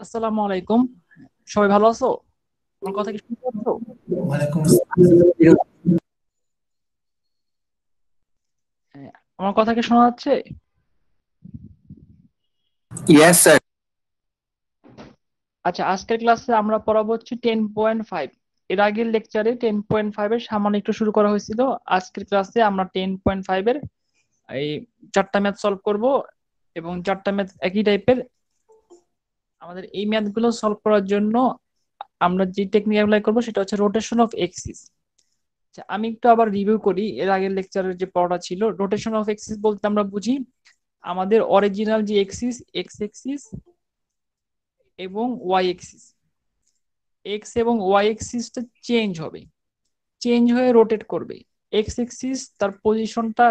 আসসালামু আলাইকুম। সবাই ভালো আছো? আমার কথা কি শুনতে পাচ্ছো? ওয়ালাইকুম আসসালাম। হ্যাঁ, আমার কথা কি শোনা যাচ্ছে? Yes sir. আচ্ছা, আজকের ক্লাসে আমরা পড়াবো হচ্ছে 10.5। এর আগের লেকচারে 10.5 এর সামান্য একটু শুরু করা হয়েছিল। আজকের ক্লাসে আমরা 10.5 এর এই চারটা ম্যাথ সলভ করব, এবং চারটা ম্যাথ একই টাইপের। আমাদের এই ম্যাথ গুলো সলভ করার জন্য আমরা যে টেকনিক অ্যাপ্লাই করবো সেটা হচ্ছে রোটেশন অফ এক্সিস। আমি একটু আবার রিভিউ করি এর আগের লেকচারের যে পড়া ছিল। রোটেশন অফ এক্সিস বলতে আমরা বুঝি আমাদের অরিজিনাল যে এক্সিস, এক্স এক্সিস এবং ওয়াই এক্সিস, এক্স এবং ওয়াই এক্সিসটা চেঞ্জ হবে, চেঞ্জ হয়ে রোটেট করবে। এক্স এক্সিস তার পজিশনটা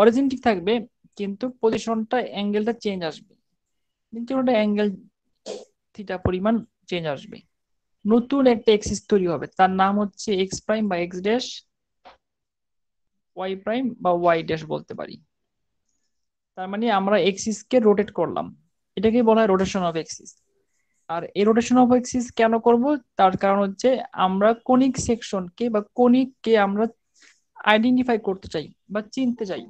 অরিজিন ঠিক থাকবে, কিন্তু পজিশনটা অ্যাঙ্গেলটা চেঞ্জ আসবে, কিন্তু ওটা অ্যাঙ্গেল থিটা পরিমাণ চেঞ্জ আসবে। নতুন একটা এক্সিস তৈরি হবে, তার নাম হচ্ছে এক্স প্রাইম বা এক্স ড্যাশ, ওয়াই প্রাইম বা ওয়াই ড্যাশ বলতে পারি। তার মানে আমরা এক্সিস কে রোটেট করলাম, এটাকে বলা হয় রোটেশন অফ এক্সিস। আর এই রোটেশন অফ এক্সিস কেন করব? তার কারণ হচ্ছে আমরা কনিক সেকশনকে বা কনিককে আমরা আইডেন্টিফাই করতে চাই বা চিনতে চাই।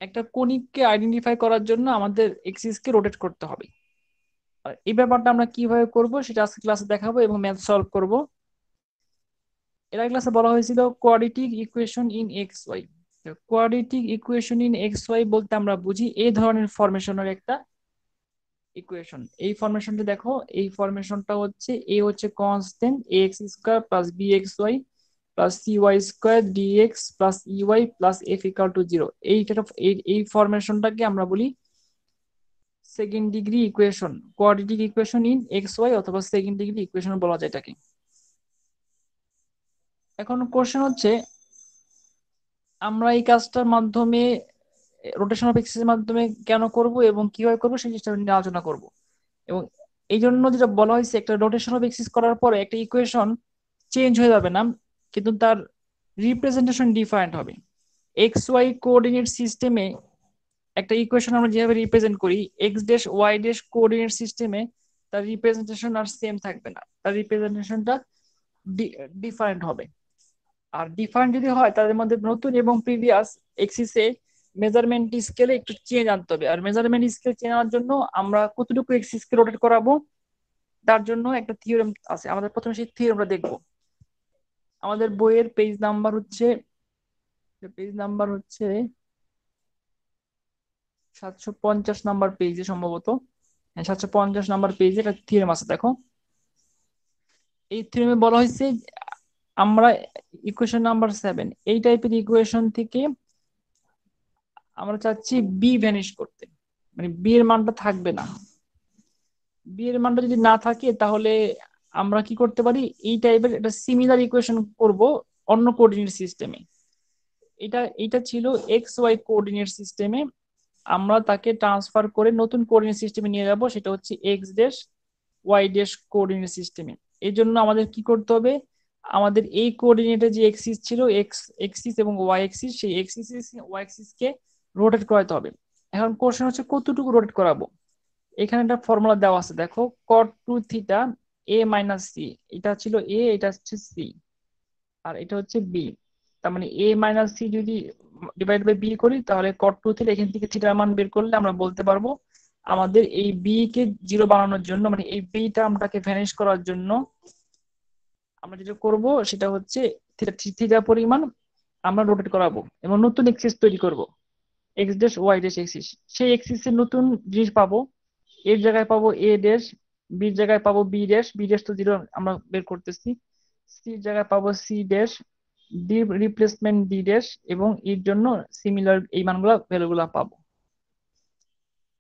একটা কনিককে আইডেন্টিফাই করার জন্য আমাদের এক্সিস কে রোটেট করতে হবে। আর এই ব্যাপারটা আমরা কিভাবে করব সেটা আজকে ক্লাসে দেখাবো এবং ম্যাথ সলভ করব। এর আগে ক্লাসে বলা হয়েছিল quadratic equation in X Y. Quadratic equation in X Y বলতে আমরা বুঝি এই ধরনের ফরমেশনের একটা ইকুয়েশন। এই ফরমেশনটা দেখো, এই ফরমেশনটা হচ্ছে এ হচ্ছে constant X square plus B X Y plus C Y square DX plus EY plus F equal to zero. এইটা এই ফরমেশনটাকে আমরা বলি second degree equation, quadratic equation in X Y, অথবা সেকেন্ড ডিগ্রি ইকুয়েশন বলা যায় এটাকে। এখন কোশ্চেন হচ্ছে আমরা এই কাজটার মাধ্যমে রোটেশন অফ এক্সিসের মাধ্যমে কেন করব এবং কিভাবে করব সেই জিনিসটা নিয়ে আলোচনা করব। এবং এই জন্য যেটা বলা হয়েছে, একটা রোটেশন অফ এক্সিস করার পরে একটা ইকুয়েশন চেঞ্জ হয়ে যাবে না, কিন্তু তার রিপ্রেজেন্টেশন ডিফারেন্ট হবে। এক্স ওয়াই কোঅর্ডিনেট সিস্টেমে একটা ইকুয়েশন আমরা যেভাবে রিপ্রেজেন্ট করি, X dash Y dash coordinate সিস্টেমে তার রিপ্রেজেন্টেশন আর সেম থাকবে না, তার রিপ্রেজেন্টেশনটা ডিফারেন্ট হবে। আর ডিফারেন্ট যদি হয় তাদের মধ্যে নতুন এবং প্রিভিয়াস এক্সিসে মেজারমেন্ট স্কেলে একটু চেঞ্জ আনতে হবে। আর মেজারমেন্ট স্কেল চেঞ্জ আনার জন্য আমরা কতটুকু এক্সিস কে রোটেট করাবো তার জন্য একটা থিওরেম আছে। আমাদের প্রথমে সেই থিওরেমটা দেখবো। আমাদের বইয়ের পেজ নাম্বার হচ্ছে 750 নাম্বার পেজে সম্ভবত। হ্যাঁ, 750 নাম্বার পেজে একটা থিওরেম আছে, দেখো। এই থিওরেমে বলা হয়েছে আমরা ইকুয়েশন নাম্বার 7, এই টাইপের ইকুয়েশন থেকে আমরা চাচ্ছি বি ভ্যানিশ করতে, মানে বি এর মানটা থাকবে না। বি এর মানটা যদি না থাকে তাহলে আমরা কি করতে পারি, এই টাইপের একটা সিমিলার ইকুয়েশন করব অন্য কোঅর্ডিনেট সিস্টেমে। এটা ছিল এক্স ওয়াই কোঅর্ডিনেট সিস্টেমে, আমরা তাকে ট্রান্সফার করে নতুন কোঅর্ডিনেট সিস্টেমে নিয়ে যাব, সেটা হচ্ছে X dash Y dash coordinate সিস্টেমে। এই জন্য আমাদের কি করতে হবে, আমাদের এই কোঅর্ডিনেটে যে এক্সিস ছিল, এক্স এক্সিস এবং ওয়াই এক্সিস, সেই এক্সিস ওয়াই এক্সিস কে রোটেট করাতে হবে। এখন কোশ্চেন হচ্ছে কতটুকু রোটেট করাবো। এখানে একটা ফর্মুলা দেওয়া আছে, দেখো, কট টু থিটা এ মাইনাস সি। এটা ছিল এ, এটা হচ্ছে সি, আর এটা হচ্ছে বি। তার মানে এ মাইনাস সি যদি ডিভাইড বাই বি করি তাহলে কট টু থিটা, এখান থেকে থিটার মান বের করলে আমরা বলতে পারবো আমাদের এই বি কে জিরো বানানোর জন্য, মানে এই বি টার্মটাকে ভ্যানিশ করার জন্য আমরা যেটা করব সেটা হচ্ছে থিটা থিটা পরিমাণ আমরা রোটেট করাবো এবং নতুন এক্সিস তৈরি করব, X dash Y dash axis. সেই এক্সিসের নতুন জিনিস পাবো, এর জায়গায় পাবো এ ড্যাশ, বির জায়গায় পাবো বি ড্যাশ, বি ড্যাশ তো জিরো আমরা বের করতেছি, সির জায়গায় পাবো C dash, D replacement D dash, এবং এর জন্য সিমিলার এই মানগুলা ভ্যালুগুলা পাবো।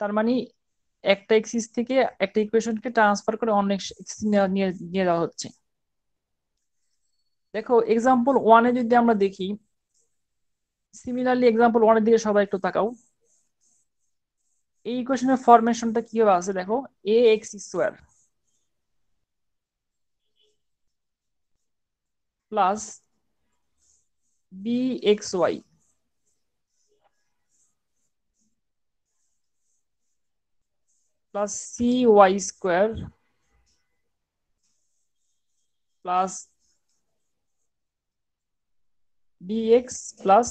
তার মানে একটা এক্সিস থেকে একটা ইকুয়েশনকে ট্রান্সফার করে অন্য এক্সিস নিয়ে নিয়ে যাওয়া হচ্ছে। দেখো এক্সাম্পল ওয়ানে যদি আমরা দেখি, সিমিলারলি এক্সাম্পল ওয়ানের দিকে সবাই একটু তাকাও। এই ইকুয়েশনের ফরমেশনটা কিভাবে আছে দেখো, A X square plus B X Y plus C Y square plus DX plus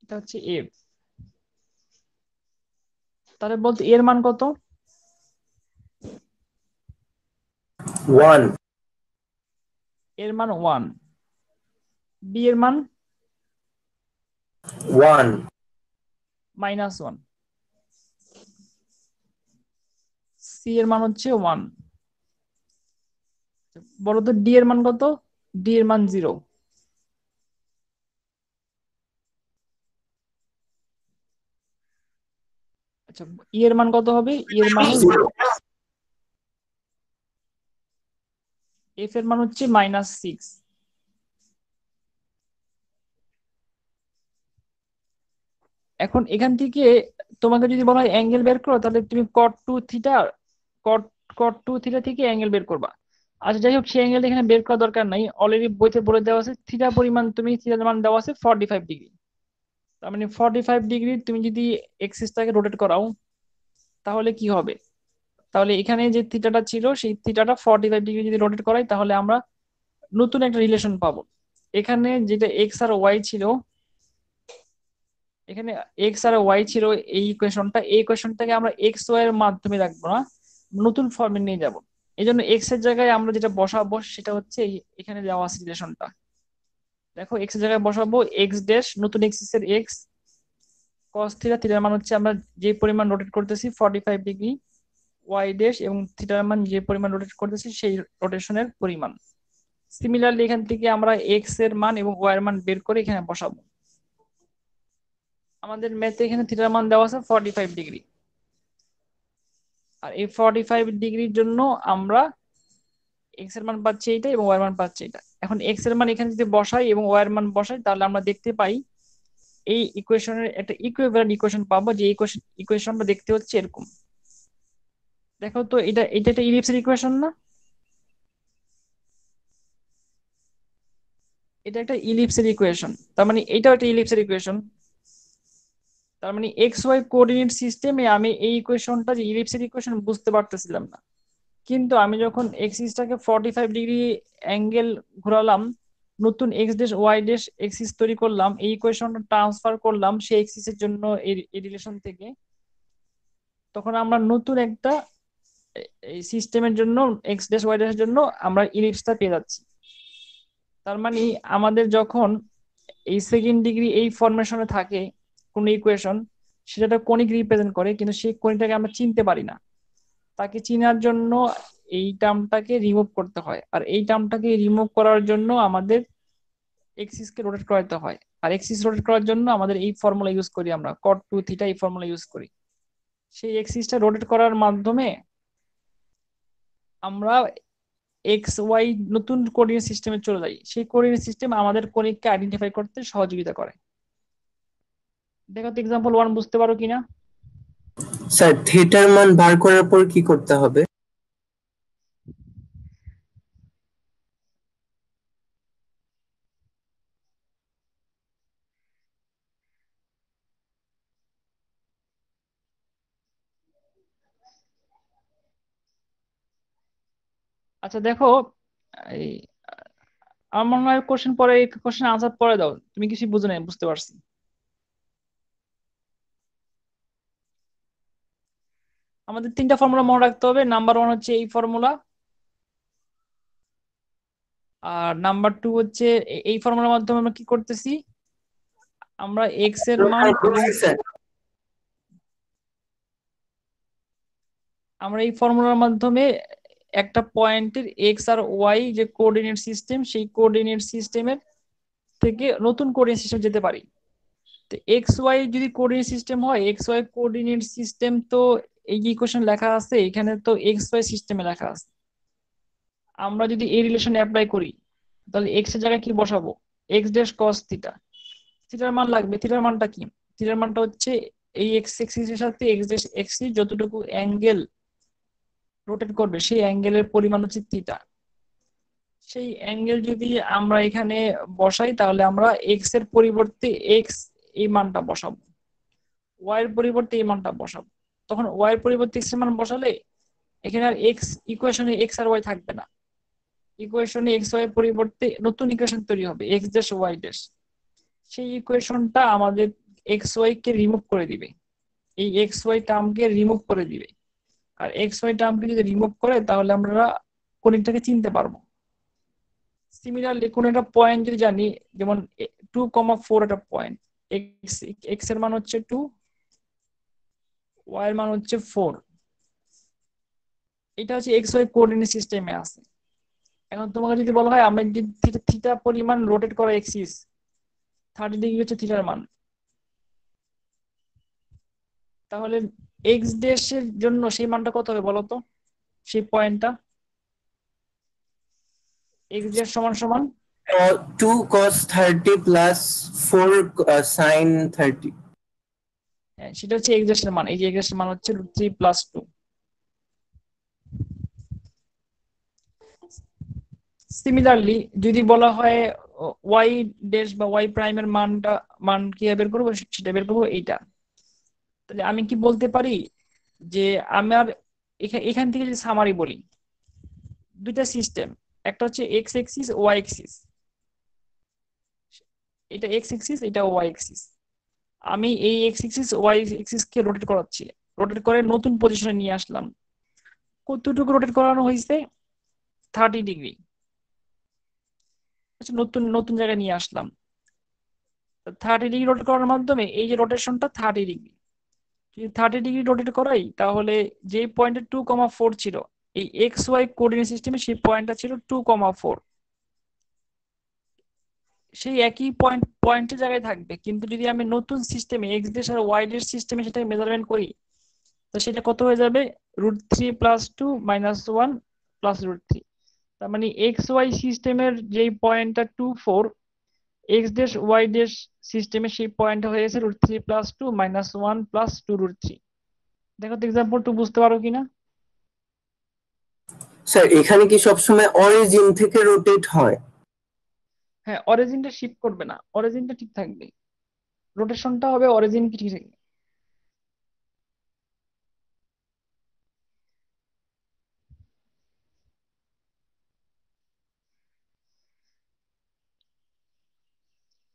এটা হচ্ছে এফ। তাহলে বলতে এর মান কত? 1 এর মান 1, বি এর মান 1 -1, সি এর মান হচ্ছে 1। বলো তো ডি এর মান কত? ডি এর মান 0। আচ্ছা, ই এর মান কত হবে? ই এর মান 0। এফ এর মান হচ্ছে -6। এখন এখান থেকে তোমাকে যদি বলা হয় অ্যাঙ্গেল বের করো, তাহলে তুমি কট টু থিটা, কট কট টু থিটা থেকে অ্যাঙ্গেল বের করবা। আচ্ছা যাই হোক, সেই অ্যাঙ্গেল এখানে বের করার দরকার নাই, অলরেডি বইতে বলে দেওয়া আছে থিটা পরিমাণ, তুমি থিটার মান দেওয়া আছে 45 ডিগ্রি। তার মানে 45 ডিগ্রি তুমি যদি এক্সিসটাকে রোটেট করাও তাহলে কি হবে? তাহলে এখানে যে থিটাটা ছিল সেই থিটাটা 45 ডিগ্রি যদি রোটেট করাই তাহলে আমরা নতুন একটা রিলেশন পাবো। এখানে যেটা এক্স আর ওয়াই ছিল, এখানে এক্স আর ওয়াই ছিল এই ইকুয়েশনটা, এই ইকুয়েশনটাকে আমরা এক্স ওয়াই এর মাধ্যমে রাখবো না, নতুন ফর্মে নিয়ে যাব। এই জন্য এক্স এর জায়গায় আমরা যেটা বসাবো সেটা হচ্ছে এখানে দেওয়া আছে রিলেশনটা। দেখো এক্স এর জায়গায় বসাবো এক্স ড্যাশ, নতুন এক্সিস এর এক্স, কস থিটা, থিটার মান হচ্ছে আমরা যে পরিমাণ রোটেট করতেছি 45 ডিগ্রি, ওয়াই ড্যাশ এবং থিটার মান যে পরিমাণ রোটেট করতেছি সেই রোটেশনের পরিমাণ। সিমিলারলি এখান থেকে আমরা এক্স এর মান এবং ওয়াই এর মান বের করে এখানে বসাবো। আমাদের ম্যাথে এখানে থিটার মান দেওয়া আছে 45 ডিগ্রি, আর এই 45 ডিগ্রির জন্য আমরা এক্স এর মান পাচ্ছি এইটা এবং ওয়াই এর মান পাচ্ছি এটা। এখন এক্স এর মান এখানে যদি বসাই এবং ওয়াই এর মান বসাই তাহলে আমরা দেখতে পাই এই ইকুয়েশনের একটা ইকুইভ্যালেন্ট ইকুয়েশন পাবো, যে ইকুয়েশনটা দেখতে হচ্ছে এরকম। দেখো তো এটা এটা একটা ইলিপসের ইকুয়েশন না? এটা একটা ইলিপসের ইকুয়েশন, তার মানে এটাও একটা ইলিপসের ইকুয়েশন। তার মানে এক্স ওয়াই কোঅর্ডিনেট সিস্টেমে আমি এই ইকুয়েশনটা যে ইলিপসের ইকুয়েশন বুঝতে পারতেছিলাম না, কিন্তু আমি যখন এক্সিসটাকে 45 ডিগ্রি অ্যাঙ্গেল ঘোরালাম, নতুন X dash Y dash axis তৈরি করলাম, এই ইকুয়েশনটা ট্রান্সফার করলাম সেই এক্সিসের জন্য এই রিলেশন থেকে, তখন আমরা নতুন একটা এই সিস্টেমের জন্য এক্স ড্যাশ ওয়াই ড্যাশের জন্য আমরা ইলিপসটা পেয়ে যাচ্ছি। তার মানে আমাদের যখন এই সেকেন্ড ডিগ্রি এই ফরমেশনে থাকে কোন ইকুয়েশন, সেটা কনিক রিপ্রেজেন্ট করে, কিন্তু সেই কনিকটাকে আমরা চিনতে পারি না। তাকে চিনার জন্য এই টার্মটাকে রিমুভ করতে হয়, আর এই টার্মটাকে রিমুভ করার জন্য আমাদের এক্সিস কে রোটেট করাতে হয়। আর এক্সিস রোটেট করার জন্য আমাদের এই ফর্মুলা ইউজ করি, আমরা কট টু থিটা এই ফর্মুলা ইউজ করি। সেই এক্সিসটা রোটেট করার মাধ্যমে আমরা এক্স ওয়াই নতুন কোঅর্ডিনেট সিস্টেমে চলে যাই, সেই কোঅর্ডিনেট সিস্টেম আমাদের কনিককে আইডেন্টিফাই করতে সহযোগিতা করে। দেখো তো এক্সাম্পল 1 বুঝতে পারো কিনা? স্যার থিটার মান বার করার পর কি করতে হবে? আচ্ছা দেখো, এই আমার মনে হয় কোশ্চেন পরে, এই কোশ্চেন আনসার পরে দাও, তুমি কিছু বুঝে নাই বুঝতে পারছি। আমাদের তিনটা ফর্মুলা মনে রাখতে হবে। নাম্বার 1 হচ্ছে এই ফর্মুলা, আর নাম্বার 2 হচ্ছে এই ফর্মুলার মাধ্যমে আমরা কি করতেছি, আমরা এক্স এর মান এবং স্যার আমরা এই ফর্মুলার মাধ্যমে একটা পয়েন্টের এক্স আর ওয়াই যে কোঅর্ডিনেট সিস্টেম, সেই কোঅর্ডিনেট সিস্টেমের থেকে নতুন কোঅর্ডিনেট সিস্টেম যেতে পারি। তো এক্স ওয়াই যদি কোঅর্ডিনেট সিস্টেম হয়, এক্স ওয়াই কোঅর্ডিনেট সিস্টেম তো এই যে ইকুয়েশন লেখা আছে এখানে তো এক্স ওয়াই সিস্টেমে লেখা আছে। আমরা যদি এই রিলেশন অ্যাপ্লাই করি তাহলে এক্স এর জায়গায় কি বসাবো? এক্স ড্যাশ কস থিটা, থিটার মান লাগবে। থিটার মানটা কি? থিটার মানটা হচ্ছে এই এক্স এক্সিস এর সাথে এক্স ড্যাশ এক্সিস যতটুকু অ্যাঙ্গেল রোটেট করবে সেই অ্যাঙ্গেলের পরিমাণ হচ্ছে থিটা। সেই অ্যাঙ্গেল যদি আমরা এখানে বসাই তাহলে আমরা এক্স এর পরিবর্তে এক্স এই মানটা বসাবো, ওয়াই এর পরিবর্তে এই মানটা বসাবো। তখন ওয়াই এর পরিবর্তে এক্স এর মান বসালে এখানে আর এক্স ইকুয়েশনে এক্স আর ওয়াই থাকবে না, ইকুয়েশনে এক্স ওয়াই এর পরিবর্তে নতুন ইকুয়েশন তৈরি হবে এক্স ড্যাশ ওয়াই ড্যাশ। সেই ইকুয়েশনটা আমাদের এক্স ওয়াই কে রিমুভ করে দিবে, এই এক্স ওয়াই টার্মকে রিমুভ করে দিবে। আর এক্স ওয়াই টার্মকে যদি রিমুভ করে তাহলে আমরা কোণিকটাকে চিনতে পারবো। সিমিলারলি কোন একটা পয়েন্ট যদি জানি, যেমন 2,4 একটা পয়েন্ট, এক্স এক্স এর মান হচ্ছে 2, ওয়াই এর মান হচ্ছে 4, এটা হচ্ছে এক্স ওয়াই কোঅর্ডিনেট সিস্টেমে আছে। এখন তোমাকে যদি বলা হয় আমরা যদি থিটা পরিমাণ রোটেট করা এক্সিস 30 ডিগ্রি হচ্ছে থিটার মান, তাহলে এক্স ড্যাশের জন্য সেই মানটা কত হবে বলতো, সেই পয়েন্টটা এক্স ড্যাশ সমান সমান 2 cos 30 plus 4 sin 30. হ্যাঁ, সেটা হচ্ছে এক্স ড্যাশের মান। এই যে এক্স ড্যাশের মান হচ্ছে √3 + 2। সিমিলারলি যদি বলা হয় ওয়াই ড্যাশ বা ওয়াই প্রাইমের মান কি বের করবো, সেটা বের করবো এইটা। তাহলে আমি কি বলতে পারি যে আমার এখান থেকে যদি সামারি বলি, দুইটা সিস্টেম, একটা হচ্ছে এক্স এক্সিস ওয়াই এক্সিস, এটা এক্স এক্সিস এটা ওয়াই এক্সিস। আমি এই এক্স এক্সিস ওয়াই এক্সিস কে রোটেট করাচ্ছি, রোটেট করে নতুন পজিশনে নিয়ে আসলাম। কতটুকু রোটেট করানো হয়েছে, 30 ডিগ্রি। আচ্ছা, নতুন নতুন জায়গায় নিয়ে আসলাম, 30 ডিগ্রি রোটেট করার মাধ্যমে এই যে রোটেশনটা 30 ডিগ্রি, যদি 30 ডিগ্রি রোটেট করাই তাহলে যে পয়েন্টে 2,4 ছিল এই এক্স ওয়াই কোঅর্ডিনেট সিস্টেমে, সেই পয়েন্টটা ছিল 2,4। সেই একই পয়েন্টের জায়গায় থাকবে, কিন্তু যদি আমি নতুন সিস্টেমে এক্স ডেস আর ওয়াই ডেস সিস্টেমে সেটাকে মেজারমেন্ট করি, তো সেটা কত হয়ে যাবে, √3 + 2 - 1 + √3। তার মানে এক্স ওয়াই সিস্টেমের যেই পয়েন্টটা 2,4, এক্স ডেস ওয়াই ডেস সিস্টেমে সেই পয়েন্টটা হয়ে গেছে √3 + 2 - 1 + 2√3। দেখো তো এক্সাম্পল 2 বুঝতে পারো কিনা। স্যার এখানে কি সবসময় অরিজিন থেকে রোটেট হয়? হ্যাঁ, অরিজিনটা শিফট করবে না, অরিজিনটা ঠিক থাকবে, রোটেশনটা হবে অরিজিন কি ঠিক থাকবে।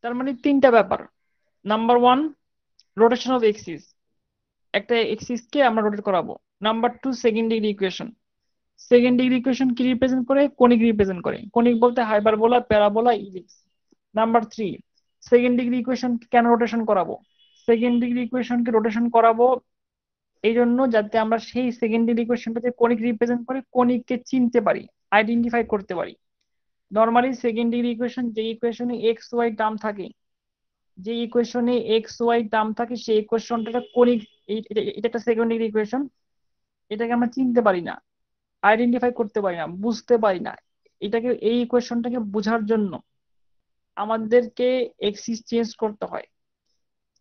তার মানে তিনটা ব্যাপার। Number one, rotation of axis, একটা এক্সিস কে আমরা রোটেট করাবো। Number two, second degree equation. Second degree equation কি রিপ্রেজেন্ট করে, কনিক রিপ্রেজেন্ট করে, কনিক বলতে hyperbola, parabola, ellipse. Number three, second degree equation কেন রোটেশন করাবো, সেকেন্ড ডিগ্রি ইকুয়েশনকে রোটেশন করাবো এই জন্য যাতে আমরা সেই সেকেন্ড ডিগ্রি ইকুয়েশনটা যে কনিক রিপ্রেজেন্ট করে কনিককে চিনতে পারি, আইডেন্টিফাই করতে পারি। নর্মালি সেকেন্ড ডিগ্রি ইকুয়েশন যে ইকুয়েশনে এক্স ওয়াই টার্ম থাকে, যে ইকুয়েশনে এক্স ওয়াই টার্ম থাকে সেই ইকুয়েশনটা কনিক, এটা একটা সেকেন্ড ডিগ্রি ইকুয়েশন, এটাকে আমরা চিনতে পারি না, আইডেন্টিফাই করতে পারি না, বুঝতে পারি না। এটাকে, এই ইকুয়েশনটাকে বোঝার জন্য আমাদেরকে এক্সিস চেঞ্জ করতে হয়,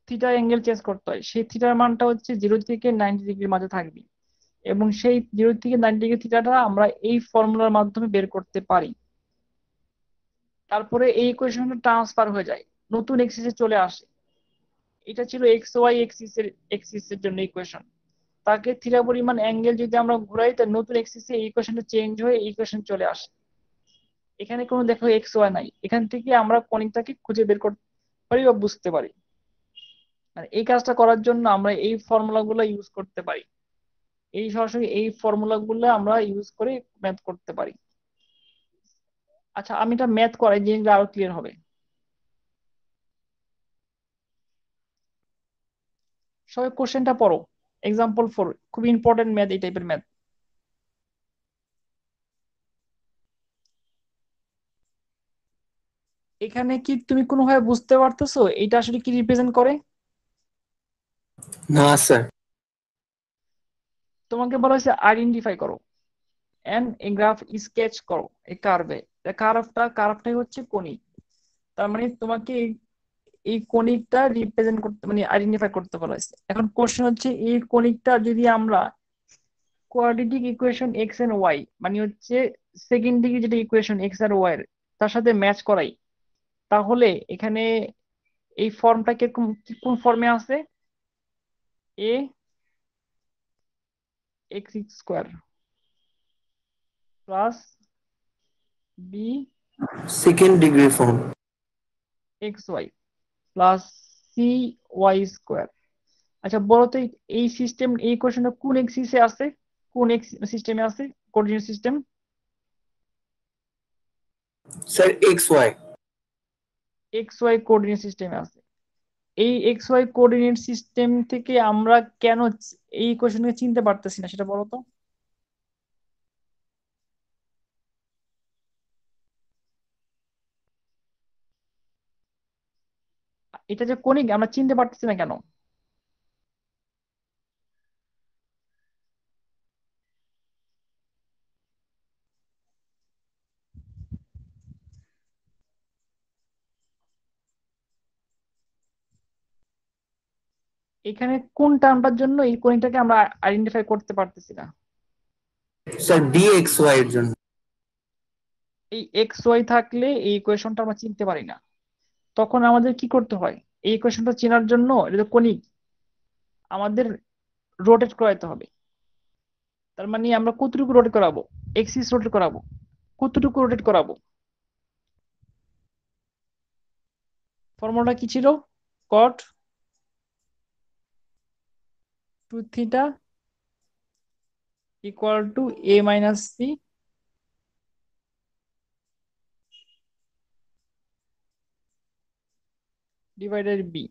থিটা অ্যাঙ্গেল চেঞ্জ করতে হয়। সেই থিটার মানটা হচ্ছে 0 থেকে 90 ডিগ্রির মাঝে থাকবে, এবং সেই 0 থেকে 90 ডিগ্রি থিটাটা আমরা এই ফর্মুলার মাধ্যমে বের করতে পারি। তারপরে এই ইকুয়েশনটা ট্রান্সফার হয়ে যায়, নতুন এক্সিসে চলে আসে। এটা ছিল এক্স ওয়াই এক্সিসের জন্য ইকুয়েশন। তাকে থিটা পরিমাণ অ্যাঙ্গেল যদি আমরা ঘুরাই, তার নতুন এক্সিসে এই ইকুয়েশনটা চেঞ্জ হয়ে এই ইকুয়েশন চলে আসে। এখানে কোনো দেখো এক্স ওয়াই নাই, এখান থেকে আমরা কনিকটাকে খুঁজে বের করতে পারি বা বুঝতে পারি। আর এই কাজটা করার জন্য আমরা এই ফর্মুলা গুলো ইউজ করতে পারি, এই সরাসরি এই ফর্মুলা গুলো আমরা ইউজ করে ম্যাথ করতে পারি। আচ্ছা, আমি এটা ম্যাথ করাই, জিনিসটা আরো ক্লিয়ার হবে। সবাই কোশ্চেনটা পড়ো, এক্সাম্পল 4, খুব ইম্পর্টেন্ট ম্যাথ, এই টাইপের ম্যাথ। এখানে কি তুমি কোনোভাবে বুঝতে পারতেছো এটা আসলে কি রিপ্রেজেন্ট করে? না স্যার। তোমাকে বলা হয়েছে আইডেন্টিফাই করো এন্ড এ গ্রাফ স্কেচ করো এই কার্ভে। কার্ভটাই হচ্ছে কনিক। তার মানে তোমাকে এই কনিকটা রিপ্রেজেন্ট করতে মানে আইডেন্টিফাই করতে বলা হয়েছে। এখন কোশ্চেন হচ্ছে এই কনিকটা যদি আমরা quadratic equation X and Y মানে হচ্ছে সেকেন্ড ডিগ্রি যেটা ইকুয়েশন এক্স আর ওয়াই এর তার সাথে ম্যাচ করাই, তাহলে এখানে এই ফর্মটা কিরকম, কোন ফর্মে আছে? A X square plus B second degree form. X Y plus C Y square. আচ্ছা বলো তো এই সিস্টেম, এই কোয়েশনটা কোন এক্সিসে আছে, কোন এক্স সিস্টেমে আছে, coordinate system? Sir X Y. X Y coordinate সিস্টেমে আছে। এই এক্স ওয়াই কোঅর্ডিনেট সিস্টেম থেকে আমরা কেন এই কোয়েশনকে চিনতে পারতেছি না সেটা বলো তো। এটা যে কোনিক আমরা চিনতে পারতেছি না কেন? এখানে কোন টার্মটার জন্য এই কোনিকটাকে আমরা আইডেন্টিফাই করতে পারতেছি না? স্যার ডি এক্স ওয়াই এর জন্য। এই এক্স ওয়াই থাকলে এই ইকুয়েশনটা আমরা চিনতে পারি না। তখন আমাদের কি করতে হয়? এই ইকুয়েশনটা চেনার জন্য, এটা কোনিক, আমাদের রোটেট করাইতে হবে। তার মানে আমরা কতটুকু রোটেট করাবো? এক্সিস রোটেট করাবো। কতটুকু রোটেট করাবো? ফর্মুলাটা কি ছিল? Cot two theta equal to A minus C divided B.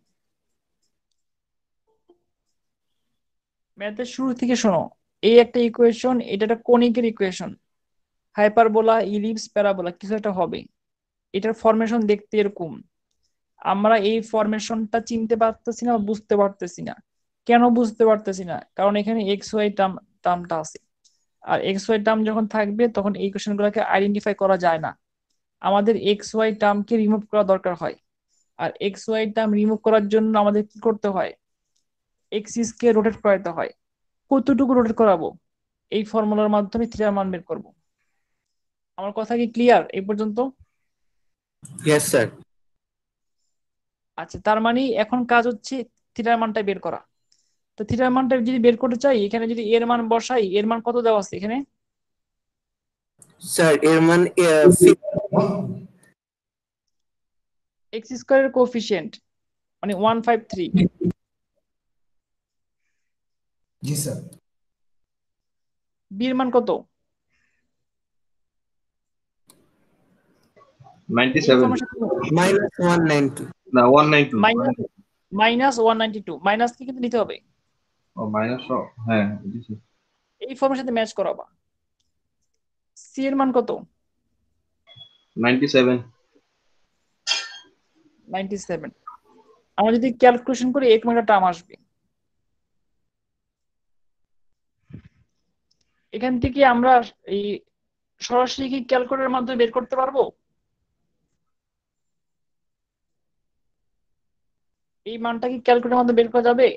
ম্যাথের শুরু থেকে শোনো, এই একটা ইকুয়েশন, এটা একটা কোনিকের ইকুয়েশন, হাইপারবোলা ইলিপস প্যারাবোলা কিছু একটা হবে। এটার ফরমেশন দেখতে এরকম। আমরা এই ফরমেশনটা চিনতে পারতেছি না বা বুঝতে পারতেছি না। কেন বুঝতে পারতেছি না? কারণ এখানে এক্স ওয়াই টার্মটা আছে। আর এক্স ওয়াই টার্ম যখন থাকবে তখন এই কোশ্চেন গুলোকে আইডেন্টিফাই করা যায় না। আমাদের এক্স ওয়াই টার্মকে রিমুভ করা দরকার হয়। আর এক্স ওয়াই টার্ম রিমুভ করার জন্য আমাদের কি করতে হয়? এক্সিস কে রোটেট করাতে হয়। কতটুকু রোটেট করাবো? এই ফর্মুলার মাধ্যমে থিটার মান বের করব। আমার কথা কি ক্লিয়ার এই পর্যন্ত? Yes sir. আচ্ছা, তার মানে এখন কাজ হচ্ছে থিটার মানটা বের করা। তো থিটার মানটা যদি বের করতে চাই, এখানে যদি এর মান বসাই, এর মান কত দেওয়া আছে এখানে? স্যার এর মান এক্স স্কোয়ারের কোফিসিয়েন্ট মানে 153। জি স্যার। বি এর মান কত? এই 97 ফর্মের সাথে মাইনাস 190। না 192 মাইনাস মাইনাস 192, মাইনাস কি কিন্তু নিতে হবে। ও মাইনাস হ্যাঁ জি স্যার এই ফর্মের সাথে ম্যাচ করাবা। সি এর মান কত? 97 97। আমরা যদি ক্যালকুলেশন করি এরকম একটা টার্ম আসবে। এখান থেকে আমরা এই সরাসরি কি ক্যালকুলেটরের মাধ্যমে বের করতে পারবো? এই মানটা কি ক্যালকুলেটরের মাধ্যমে বের করা যাবে?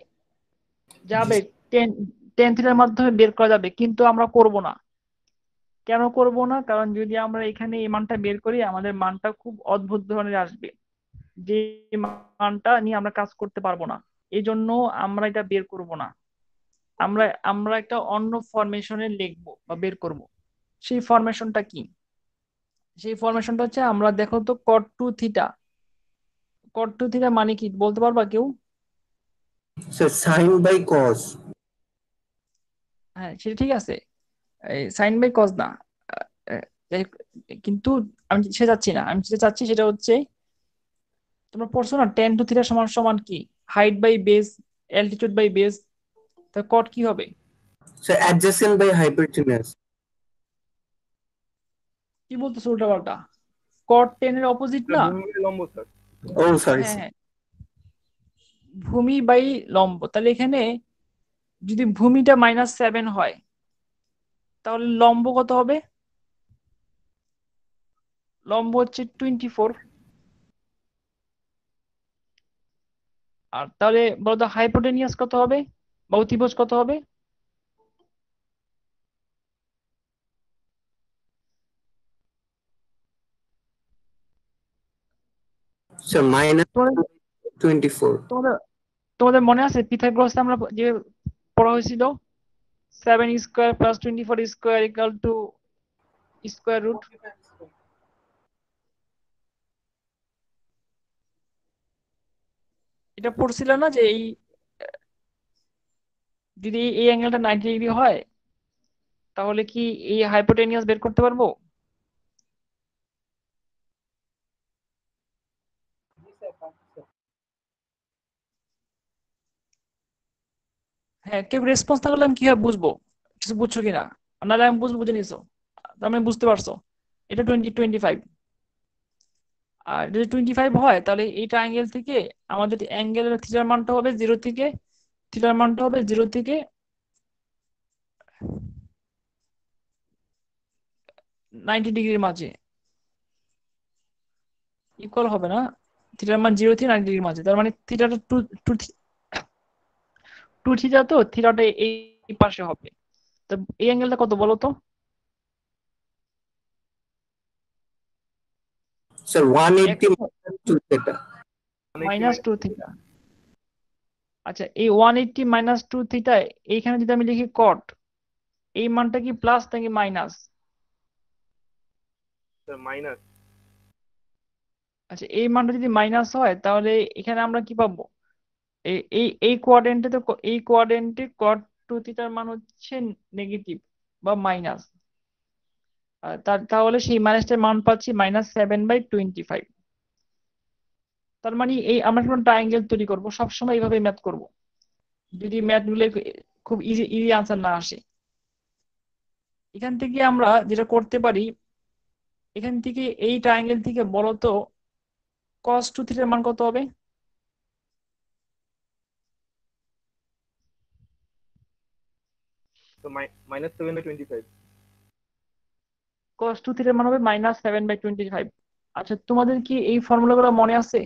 যাবে। টেন টেন থিটার মাধ্যমে বের করা যাবে, কিন্তু আমরা করব না। কেন করব না? কারণ যদি আমরা এখানে এই মানটা বের করি, আমাদের মানটা খুব অদ্ভুত ধরনের আসবে, যে মানটা নিয়ে আমরা কাজ করতে পারবো না। এই জন্য আমরা এটা বের করব না। আমরা আমরা একটা অন্য ফরমেশনে লিখবো বা বের করব। সেই ফরমেশনটা কি? সেই ফরমেশনটা হচ্ছে, আমরা দেখো তো cot two theta, cot two theta মানে কি বলতে পারবা কেউ? Sir sine by cos. হ্যাঁ সেটা ঠিক আছে, সাইন বাই কজ না। আহ, আহ, যাই হোক, কিন্তু আমি সে চাচ্ছি না, আমি যেটা চাচ্ছি সেটা হচ্ছে, তোমরা পড়ছো না টেন টু থিটা সমান সমান কি? Height by base, altitude by base. তা কট কি হবে? Sir adjacent by hypotenuse. কি বলতেছো উল্টা পাল্টা? কট টেন এর অপোজিট না? ও সরি হ্যাঁ স্যার। হ্যাঁ, ভূমি বাই লম্ব। তাহলে এখানে যদি ভূমিটা -7 হয়, তাহলে লম্ব কত হবে? লম্ব হচ্ছে 24। আর তাহলে বলতো হাইপোটেনিয়াস কত হবে বা অতিভুজ কত হবে? স্যার মাইনাস তোমাদের 24। তোমাদের তোমাদের মনে আছে পিথাগোরাস আমরা যে পড়া হয়েছিল 7 square plus 24 square equal to square root? এটা পড়ছিল না যে এই যদি এই অ্যাঙ্গেলটা 90 ডিগ্রি হয় তাহলে কি এই হাইপোটেনিয়াস বের করতে পারবো? হ্যাঁ, কেউ রেসপন্স না করলে আমি কিভাবে বুঝবো কিছু বুঝছো কিনা? নাহলে আমি বুঝবো, বুঝে নিছো, তার মানে বুঝতে পারছো এটা 20 25। আর যদি 25 হয় তাহলে এই ট্রায়াঙ্গেল থেকে আমাদের অ্যাঙ্গেলের থিটার মানটা হবে 90 ডিগ্রির মাঝে ইকুয়াল হবে না। থিটার মান 0 থেকে 90 ডিগ্রির মাঝে, তার মানে থিটাটা টু টু টু থিটা, তো থিটাটা এই পাশে হবে। তো এই অ্যাঙ্গেলটা কত বলো তো? Sir 180 minus 2 theta। -2 থিটা। আচ্ছা, এই 180 - 2 থিটা এইখানে যদি আমি লিখি কট, এই মানটা কি প্লাস নাকি মাইনাস? মাইনাস। আচ্ছা, এই মানটা যদি মাইনাস হয় তাহলে এখানে আমরা কি পাবো? এই এই এই কোয়াড্রেন্টে তো এই কোয়াড্রেন্টে কট 2 থিটার মান হচ্ছে নেগেটিভ বা মাইনাস। তাহলে সেই মাইনাসটার মান পাচ্ছি -7/25। তার মানে এই আমরা কোনো ট্রায়াঙ্গেল তৈরি করব সবসময় এইভাবে ম্যাথ করব, যদি ম্যাথ গুলো খুব ইজি ইজি আনসার না আসে। এখান থেকে আমরা যেটা করতে পারি, এখান থেকে এই ট্রায়াঙ্গেল থেকে বলো তো cos 2 থিটার মান কত হবে? তো -7/25। cos 2 থিটার মান হবে -7/25। আচ্ছা, তোমাদের কি এই ফর্মুলা গুলো মনে আছে?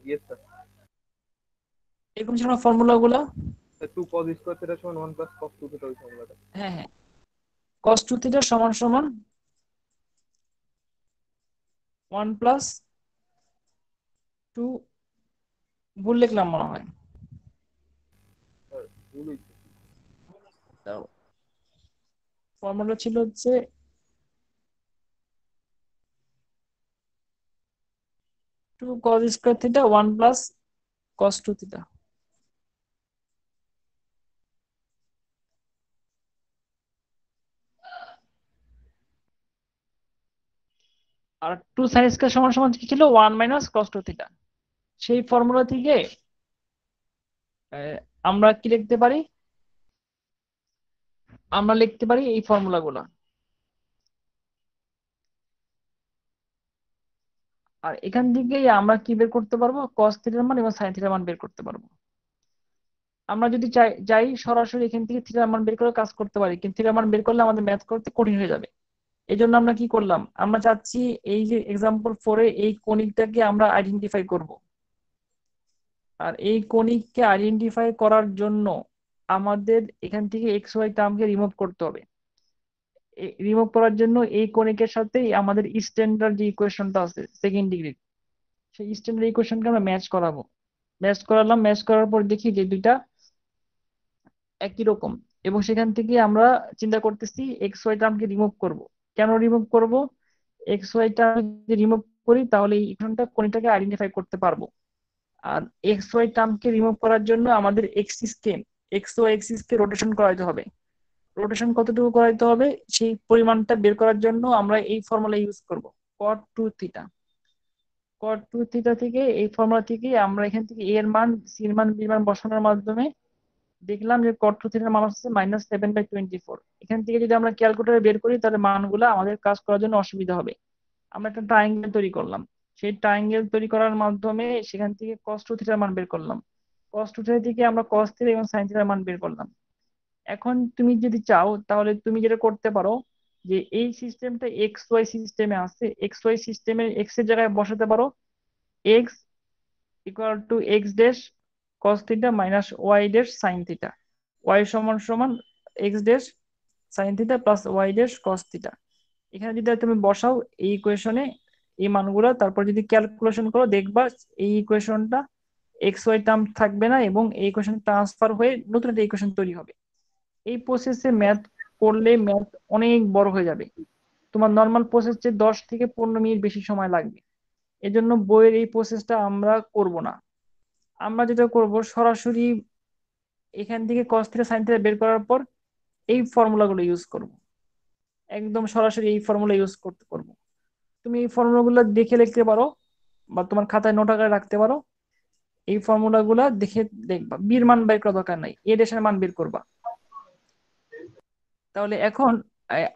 Yes sir. এরকম ছিল ফর্মুলা গুলা? 2 cos স্কয়ার থিটা সমান 1 প্লাস cos 2 থিটা ওই ফর্মুলাটা। হ্যাঁ হ্যাঁ, cos 2 থিটা সমান সমান 1 প্লাস 2, ভুল লিখলাম মনে হয়। স্যার ভুল হইছে। ফর্মুলা ছিল হচ্ছে 2 cos square theta 1 plus cos 2 theta. আর 2 sin স্কয়ার সমান সমান কি ছিল? 1 মাইনাস cos 2 থিটা। সেই ফর্মুলা থেকে আহ, আমরা কি লিখতে পারি? আমরা লিখতে পারি এই ফর্মুলা গুলা। আর এখান থেকে আমরা কি বের করতে পারবো? cos থিটার মান এবং sin থিটার মান বের করতে পারবো। আমরা যদি যাই সরাসরি এখান থেকে থিটার মান বের করে কাজ করতে পারি, কিন্তু থিটার মান বের করলে আমাদের ম্যাথ করতে কঠিন হয়ে যাবে। এই জন্য আমরা কি করলাম, আমরা চাচ্ছি এই যে এক্সাম্পল 4-এ এই কণিকটাকে আমরা আইডেন্টিফাই করব। আর এই কণিককে আইডেন্টিফাই করার জন্য আমাদের এখান থেকে এক্স ওয়াই টার্মকে রিমুভ করতে হবে। রিমুভ করার জন্য এই কণিকের সাথেই আমাদের স্ট্যান্ডার্ড যে ইকুয়েশনটা আছে সেকেন্ড ডিগ্রি, সেই স্ট্যান্ডার্ড ইকুয়েশনকে আমরা ম্যাচ করাবো। ম্যাচ করালাম, ম্যাচ করার পর দেখি যে দুইটা একই রকম, এবং সেখান থেকে আমরা চিন্তা করতেছি এক্স ওয়াই টার্মকে রিমুভ করব। কেন রিমুভ করব? এক্স ওয়াই টার্ম যদি রিমুভ করি তাহলে এই ইকুয়েশনটা কোণটাকে আইডেন্টিফাই করতে পারবো। আর এক্স ওয়াই টার্মকে রিমুভ করার জন্য আমাদের এক্স ওয়াই এক্সিসকে রোটেশন করাইতে হবে। রোটেশন কতটুকু করাইতে হবে সেই পরিমাণটা বের করার জন্য আমরা এই ফর্মুলা ইউজ করব, cot 2 থিটা। cot 2 থিটা থেকে এই ফর্মুলা থেকে আমরা এখান থেকে এ এর মান, সি এর মান, বি এর মান বসানোর মাধ্যমে দেখলাম যে cot 2 থিটার মান হচ্ছে -7/24। এখান থেকে যদি আমরা ক্যালকুলেটরে বের করি তাহলে মানগুলো আমাদের কাজ করার জন্য অসুবিধা হবে। আমরা একটা ট্রায়াঙ্গেল তৈরি করলাম, সেই ট্রায়াঙ্গেল তৈরি করার মাধ্যমে সেখান থেকে cos 2 থিটার মান বের করলাম। cos 2 থিটা থেকে আমরা cos থিটা এবং sin থিটার মান বের করলাম। এখন তুমি যদি চাও তাহলে তুমি যেটা করতে পারো যে এই সিস্টেমটা এক্স ওয়াই সিস্টেমে আছে, এক্স ওয়াই সিস্টেমে এক্স এর জায়গায় বসাতে পারো X equal to X dash cos theta minus Y dash sine theta. Y সমান সমান X dash sine theta plus Y dash cos theta. এখানে যদি তুমি বসাও এই ইকুয়েশনে এই মানগুলো, তারপর যদি ক্যালকুলেশন করো দেখবা এই ইকুয়েশনটা এক্স ওয়াই টার্ম থাকবে না এবং এই ইকুয়েশন ট্রান্সফার হয়ে নতুন একটা ইকুয়েশন তৈরি হবে। এই প্রসেসে ম্যাথ করলে ম্যাথ অনেক বড় হয়ে যাবে, তোমার নর্মাল প্রসেস যে 10 থেকে 15 মিনিট বেশি সময় লাগবে। এজন্য বইয়ের এই প্রসেসটা আমরা করব না। আমরা যেটা করব সরাসরি এখান থেকে cos থিটা sin থিটা বের করার পর এই ফর্মুলাগুলো ইউজ করব, একদম সরাসরি এই ফর্মুলা ইউজ করব। তুমি এই ফর্মুলাগুলো দেখে লিখতে পারো বা তোমার খাতায় নোট আকারে রাখতে পারো। এই ফর্মুলাগুলা দেখে দেখবা, বির মান বের করার দরকার নাই, এ ড্যাশের মান বের করবা। তাহলে এখন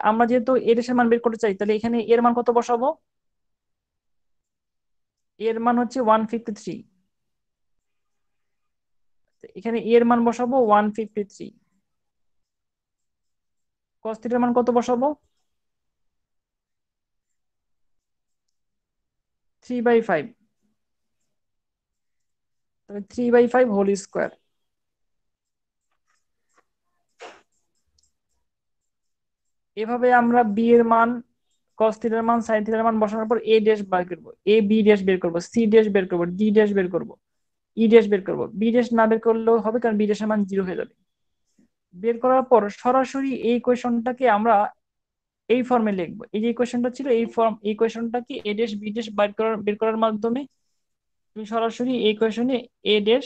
আমরা যেহেতু এ ড্যাশের মান বের করতে চাই, তাহলে এখানে এর মান কত বসাবো? এর মান হচ্ছে 153। এখানে এর মান বসাবো 153। cos থিটার মান কত বসাবো? 3/5। তাহলে 3/5 হোল স্কোয়ার। এভাবে আমরা বি এর মান, cos থিটার মান, sin থিটার মান বসানোর পর এ ড্যাশ বের করবো, এ বি ড্যাশ বের করবো, সি ড্যাশ বের করবো, ডি ড্যাশ বের করবো, ই ড্যাশ বের করবো। বি ড্যাশ না বের করলেও হবে, কারণ বি ড্যাশের মান 0 হয়ে যাবে। বের করার পর সরাসরি এই ইকুয়েশনটাকে আমরা এই ফর্মে লিখবো। এই যে ইকুয়েশনটা ছিল এই ফর্ম, এই ইকুয়েশনটাকে এ ড্যাশ বি ড্যাশ বের করার মাধ্যমে তুমি সরাসরি এই ইকুয়েশনে এ ড্যাশ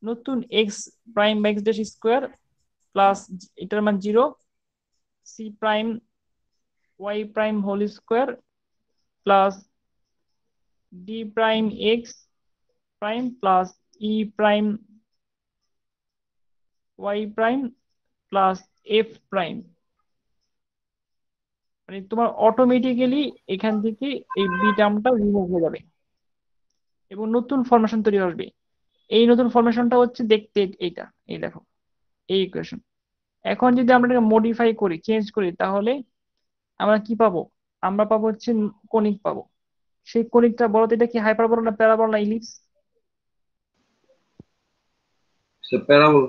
নতুন X prime X dash square plus এটার মান 0, C prime Y prime whole square plus D prime x prime plus E prime Y prime plus F prime. মানে তোমার অটোমেটিক্যালি এখান থেকে এই বি টার্মটা রিমুভ হয়ে যাবে এবং নতুন ফরমেশন তৈরি আসবে। এই নতুন ফরমেশনটা হচ্ছে দেখতে এইটা, এই দেখো এই ইকুয়েশন। এখন যদি আমরা এটাকে মডিফাই করি, চেঞ্জ করি, তাহলে আমরা কি পাবো? আমরা পাবো হচ্ছে কনিক পাবো। সেই কনিকটা বলো তো, এটা কি হাইপারবোলা না প্যারাবোলা না ইলিপস? সে প্যারাবোল।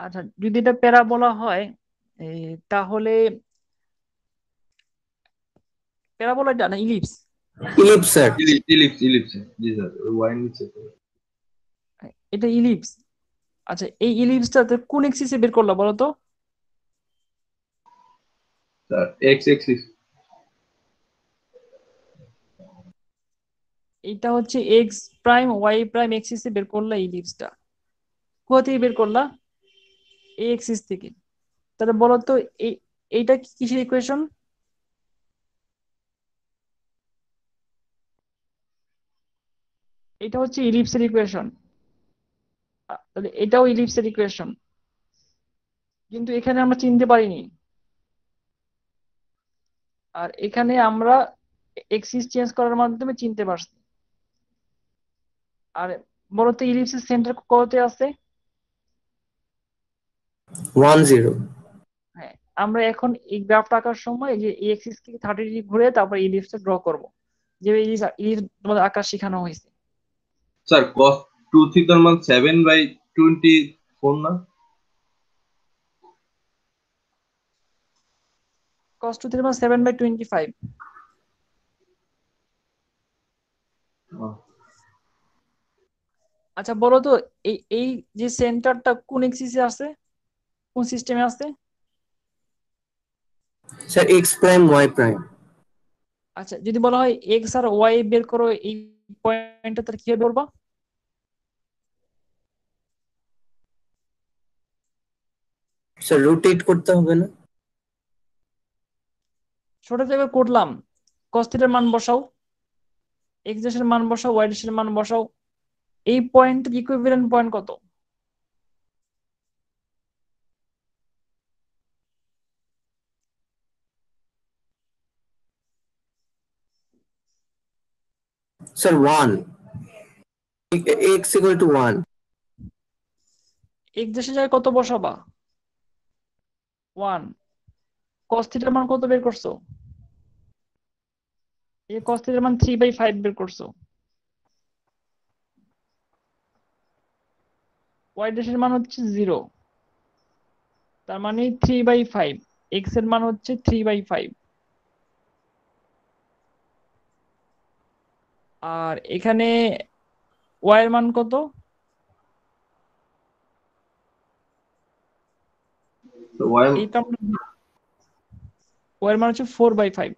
আচ্ছা, যদি এটা প্যারাবোলা হয় তাহলে প্যারাবোলা না ellipse? Ellipse sir. Ellipse ellipse ellipse, জি স্যার, ওই ওয়াই নিচে। এটা ইলিপস। আচ্ছা, এই ইলিপসটাতে কোন এক্সিসে বের করলা বলো তো? Sir x axis. এটা হচ্ছে এক্স প্রাইম ওয়াই প্রাইম এক্সিসে বের করলা ইলিপসটা। কোথা থেকে বের করলা? এই এক্সিস থেকে। তাহলে বলো তো এই এইটা কিসের ইকুয়েশন? এটা হচ্ছে ইলিপসের ইকুয়েশন। তাহলে এটাও ইলিপসের ইকুয়েশন, কিন্তু এখানে আমরা চিনতে পারিনি। আর এখানে আমরা এক্সিস চেঞ্জ করার মাধ্যমে চিনতে পারছি। আর বলো তো ইলিপসের সেন্টার কোথায় আছে? 10। হ্যাঁ, আমরা এখন এই গ্রাফটা আঁকার সময় এই যে এই এক্সিস কে 30 ডিগ্রি ঘুরে তারপর ইলিপসটা ড্র করব, যে ইলিপস তোমাদের আঁকা শেখানো হয়েছে। স্যার কস 2 থিটার মান 7/24 না? cos 2 theta 7/25। আচ্ছা বলো তো এই এই যে সেন্টারটা কোন এক্সিসে আছে, কোন সিস্টেমে আছে? Sir X prime Y prime. আচ্ছা, যদি বলা হয় এক্স আর ওয়াই বের করো এই পয়েন্টটা, তাহলে কিভাবে করবা? স্যার রোটেট করতে হবে না? ছোট জায়গায় করলাম, cos থিটার মান বসাও, এক্স ড্যাশের মান বসাও, ওয়াই ড্যাশের মান বসাও। এই পয়েন্টের ইকুইভ্যালেন্ট পয়েন্ট কত? Sir 1, x equal to 1। X ড্যাশের জায়গায় কত বসাবা? 1। cos থিটার মান কত বের করছো? এই cos থিটার মান 3/5 বের করছো। ওয়াই ড্যাশের মান হচ্ছে 0, তার মানে 3/5। এক্স এর মান হচ্ছে 3/5। আর এখানে ওয়াই এর মান কত? তো ওয়াই এই টার্মটা ওয়াই এর মান হচ্ছে 4/5।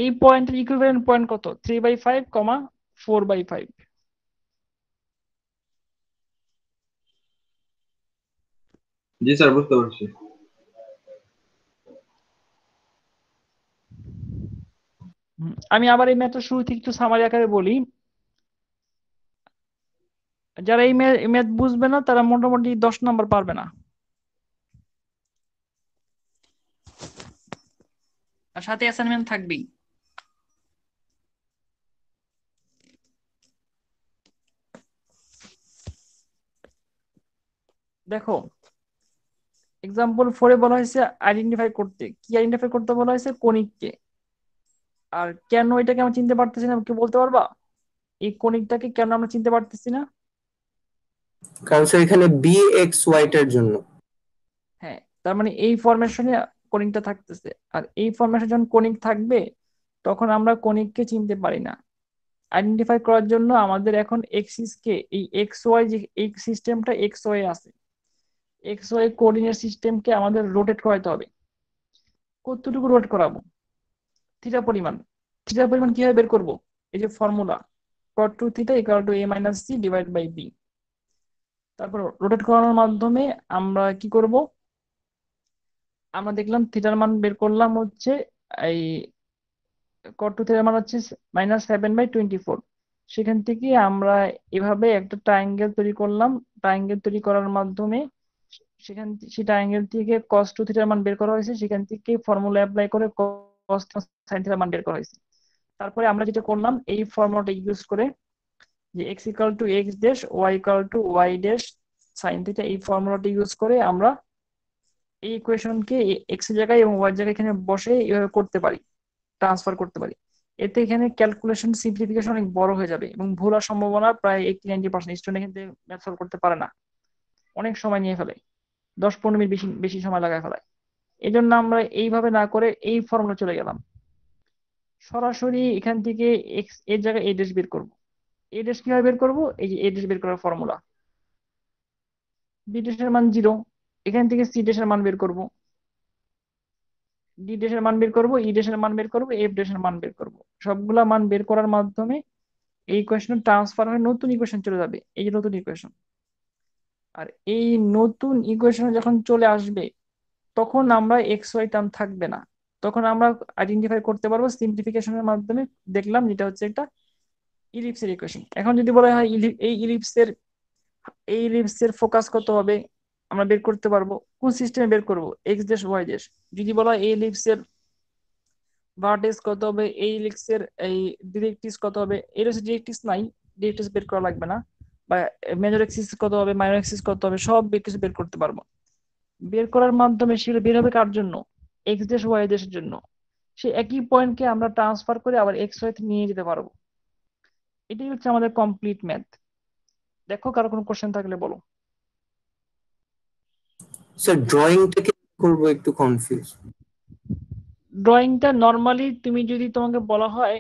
এই পয়েন্টের ইকুইভ্যালেন্ট পয়েন্ট কত? 3/5, 4/5। জি স্যার, বুঝতে পারছি। আমি আবার এই ম্যাথটা শুরু থেকে একটু সামারি আকারে বলি। যারা এই ম্যাথ বুঝবে না তারা মোটামুটি 10 নম্বর পারবে না, আর সাথে অ্যাসাইনমেন্ট থাকবেই। দেখো, এক্সাম্পল 4-এ বলা হয়েছে আইডেন্টিফাই করতে। কি আইডেন্টিফাই করতে বলা হয়েছে? কণিককে। আর কেন এটাকে আমরা চিনতে পারতেছি না, কি বলতে পারবা? এই কণিকটাকে কেন আমরা চিনতে পারতেছি না? কারণ স্যার এখানে বি এক্স ওয়াইটার জন্য। হ্যাঁ, তার মানে এই ফরমেশনে কণিকটা থাকতেছে, আর এই ফরমেশনে যখন কণিক থাকবে তখন আমরা কণিককে চিনতে পারি না। আইডেন্টিফাই করার জন্য আমাদের এখন এক্সিস কে, এই এক্স ওয়াই, যে এই সিস্টেমটা এক্স ওয়াই আছে, এক্স ওয়াই কোঅর্ডিনেট সিস্টেমকে আমাদের রোটেট করাতে হবে। কতটুকু রোটেট করাবো? থিটা পরিমাণ। থিটা পরিমাণ কিভাবে বের করব? এই যে formula, cot 2 theta equal to a minus c divide by b। তারপর রোটেট করানোর মাধ্যমে আমরা কি করব? আমরা দেখলাম থিটার মান বের করলাম হচ্ছে এই cot 2 থিটার মান হচ্ছে -7/24। সেখান থেকে আমরা এভাবে একটা ট্রায়াঙ্গেল তৈরি করলাম। ট্রায়াঙ্গেল তৈরি করার মাধ্যমে সেই ট্রায়াঙ্গেল থেকে cos 2 থিটার মান বের করা হয়েছে, সেখান থেকে ফর্মুলা অ্যাপ্লাই করে cos sin থিটার মান বের করা হয়েছে। তারপরে আমরা যেটা করলাম, এই ফর্মুলাটা ইউজ করে, যে x equal to X dash Y equal to Y dash sine theta, এই ফর্মুলাটা ইউজ করে আমরা এই ইকুয়েশনকে এক্স এর জায়গায় এবং ওয়াই এর জায়গায় এখানে বসে এভাবে করতে পারি, ট্রান্সফার করতে পারি। এতে এখানে ক্যালকুলেশন সিম্পলিফিকেশন অনেক বড় হয়ে যাবে এবং ভুলার সম্ভাবনা প্রায় 80-90%। স্টুডেন্ট এখান থেকে ম্যাথ সলভ করতে পারে না, অনেক সময় নিয়ে ফেলে, 10-15 মিনিট বেশি বেশি সময় লাগায় ফেলায়। এই জন্য আমরা এইভাবে না করে এই ফর্মুলা চলে গেলাম, সরাসরি এখান থেকে এক্স এর জায়গায় এ ড্যাশ বের করবো। এ ড্যাশ কিভাবে বের করবো? এই যে এ ড্যাশ বের করার ফর্মুলা, বি ড্যাশের মান 0, এখান থেকে সি ড্যাশের মান বের করব, ডি ড্যাশের মান বের করব, ই ড্যাশের মান বের করব, এফ ড্যাশের মান বের করব। সবগুলা মান বের করার মাধ্যমে এই ইকুয়েশন ট্রান্সফার হয়ে নতুন ইকুয়েশন চলে যাবে, এই যে নতুন ইকুয়েশন। আর এই নতুন ইকুয়েশন যখন চলে আসবে তখন আমরা এক্স ওয়াই টার্ম থাকবে না, তখন আমরা আইডেন্টিফাই করতে পারবো সিম্পলিফিকেশনের মাধ্যমে। দেখলাম যেটা হচ্ছে একটা ইলিপসের ইকুয়েশন। এখন যদি বলা হয় এই ইলিপসের ফোকাস কত হবে, আমরা বের করতে পারবো। কোন সিস্টেমে বের করব? X dash Y dash. যদি বলা হয় এই ইলিপসের ভার্টেক্স কত হবে, এই ইলিপসের এই ডিরেক্ট্রিক্স কত হবে, এর হচ্ছে ডিরেক্ট্রিক্স নাই, ডিরেক্ট্রিক্স বের করা লাগবে না। বা মেজর এক্সিস কত হবে, মাইনর এক্সিস কত হবে, সব কিছু বের করতে পারবো। বের করার মাধ্যমে সেগুলো বের হবে কার জন্য? এক্স ড্যাশ ওয়াই ড্যাশের জন্য। সেই একই পয়েন্টকে আমরা ট্রান্সফার করে আবার এক্স ওয়াই তে নিয়ে যেতে পারবো। এটাই হচ্ছে আমাদের কমপ্লিট ম্যাথ। দেখো, কারো কোনো কোশ্চেন থাকলে বলো। স্যার ড্রয়িংটা কি করবো একটু কনফিউজ। ড্রয়িংটা নর্মালি তুমি যদি তোমাকে বলা হয়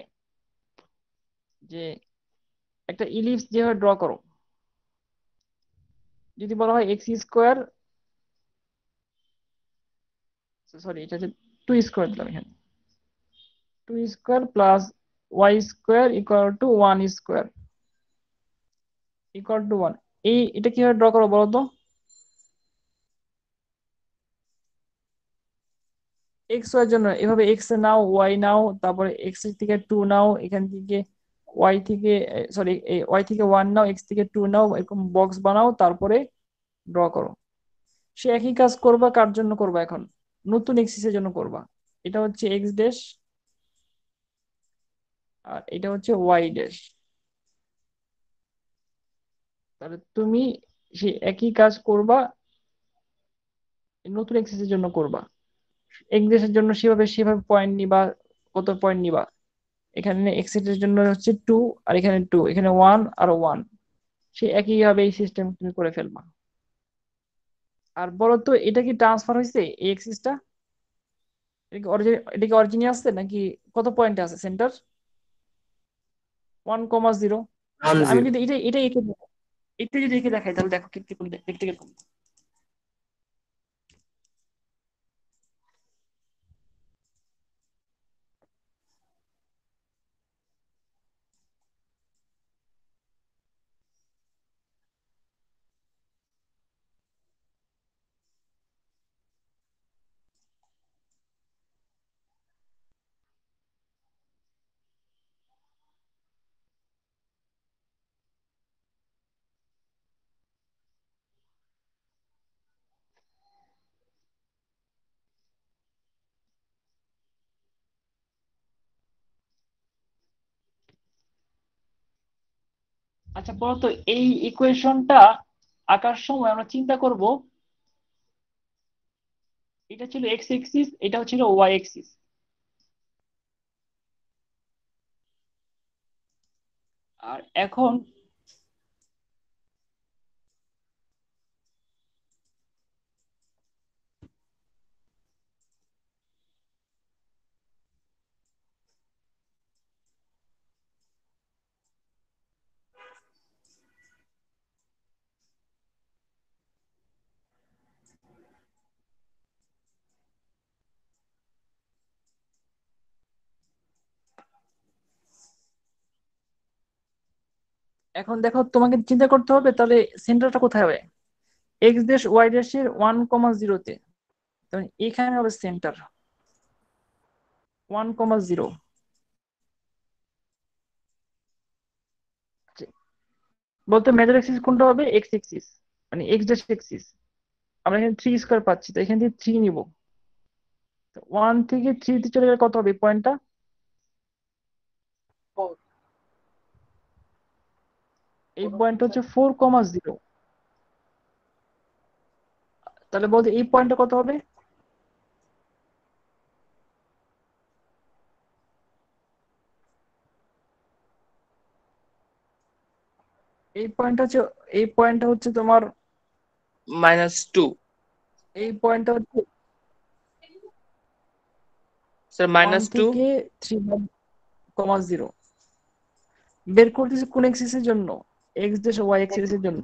যে একটা ইলিপস যেভাবে ড্র করো, যদি বলা হয় এক্স স্কোয়ার, সরি এটা হচ্ছে 2 স্কোয়ার দিলাম এখানে, 2 square plus y square equal to 1 square equal to 1। এটা কিভাবে ড্র করো বলো তো? এক্স ওয়াই এর জন্য এভাবে এক্স এ নাও, ওয়াই নাও, তারপরে এক্স থেকে 2 নাও, এখান থেকে ওয়াই থেকে, সরি ওয়াই থেকে 1 নাও, এক্স থেকে 2 নাও, এরকম বক্স বানাও, তারপরে ড্র করো। সে একই কাজ করবা, কার জন্য করবা? এখন নতুন এক্সিস এর জন্য করবা। এটা হচ্ছে এক্স ড্যাশ আর এটা হচ্ছে ওয়াই ড্যাশ। তাহলে তুমি সেই একই কাজ করবা, নতুন এক্সিস এর জন্য করবা। এক্স ড্যাশের জন্য সেভাবে সেভাবে পয়েন্ট নিবা, কত পয়েন্ট নিবা, এখানে এক্স এর জন্য হচ্ছে 2, আর এখানে 2, এখানে 1 আর 1, সে একই ভাবে এই সিস্টেম তুমি করে ফেলবা। আর বলো তো এটা কি ট্রান্সফার হয়েছে এই এক্সিসটা? এটা কি অরিজিনে আছে নাকি? কত পয়েন্টে আছে সেন্টার? 1,0। ওয়ান আমি জিরো যদি এটা এটা যদি এঁকে দেখাই তাহলে দেখো কি দেখতে কিরকম। আচ্ছা বলো তো এই ইকুয়েশনটা আঁকার সময় আমরা চিন্তা করব এটা ছিল এক্স এক্সিস, এটা ছিল ওয়াই এক্সিস। আর এখন এখন দেখো তোমাকে চিন্তা করতে হবে তাহলে সেন্টারটা কোথায় হবে। এক্স দেশ ওয়াই দেশের 1,0-তে, তাহলে এখানে হবে সেন্টার 1,0। বলতে মেজর এক্সিস কোনটা হবে? এক্স এক্সিস, মানে এক্স ড্যাশ এক্সিস। আমরা এখানে 3 স্কোয়ার পাচ্ছি, তো এখান থেকে 3 নিব। 1 থেকে 3-তে চলে গেলে কত হবে পয়েন্টটা? এই পয়েন্ট হচ্ছে 4,0। তাহলে বলতে এই পয়েন্টটা কত হবে? এই পয়েন্টটা হচ্ছে এই পয়েন্টটা হচ্ছে তোমার -2। এই পয়েন্টটা হচ্ছে স্যার ওয়ান -2। থেকে 3,0 বের করতেছি কোন এক্সিসের জন্য? এক্স দেশ ওয়াই এক্সিসের জন্য।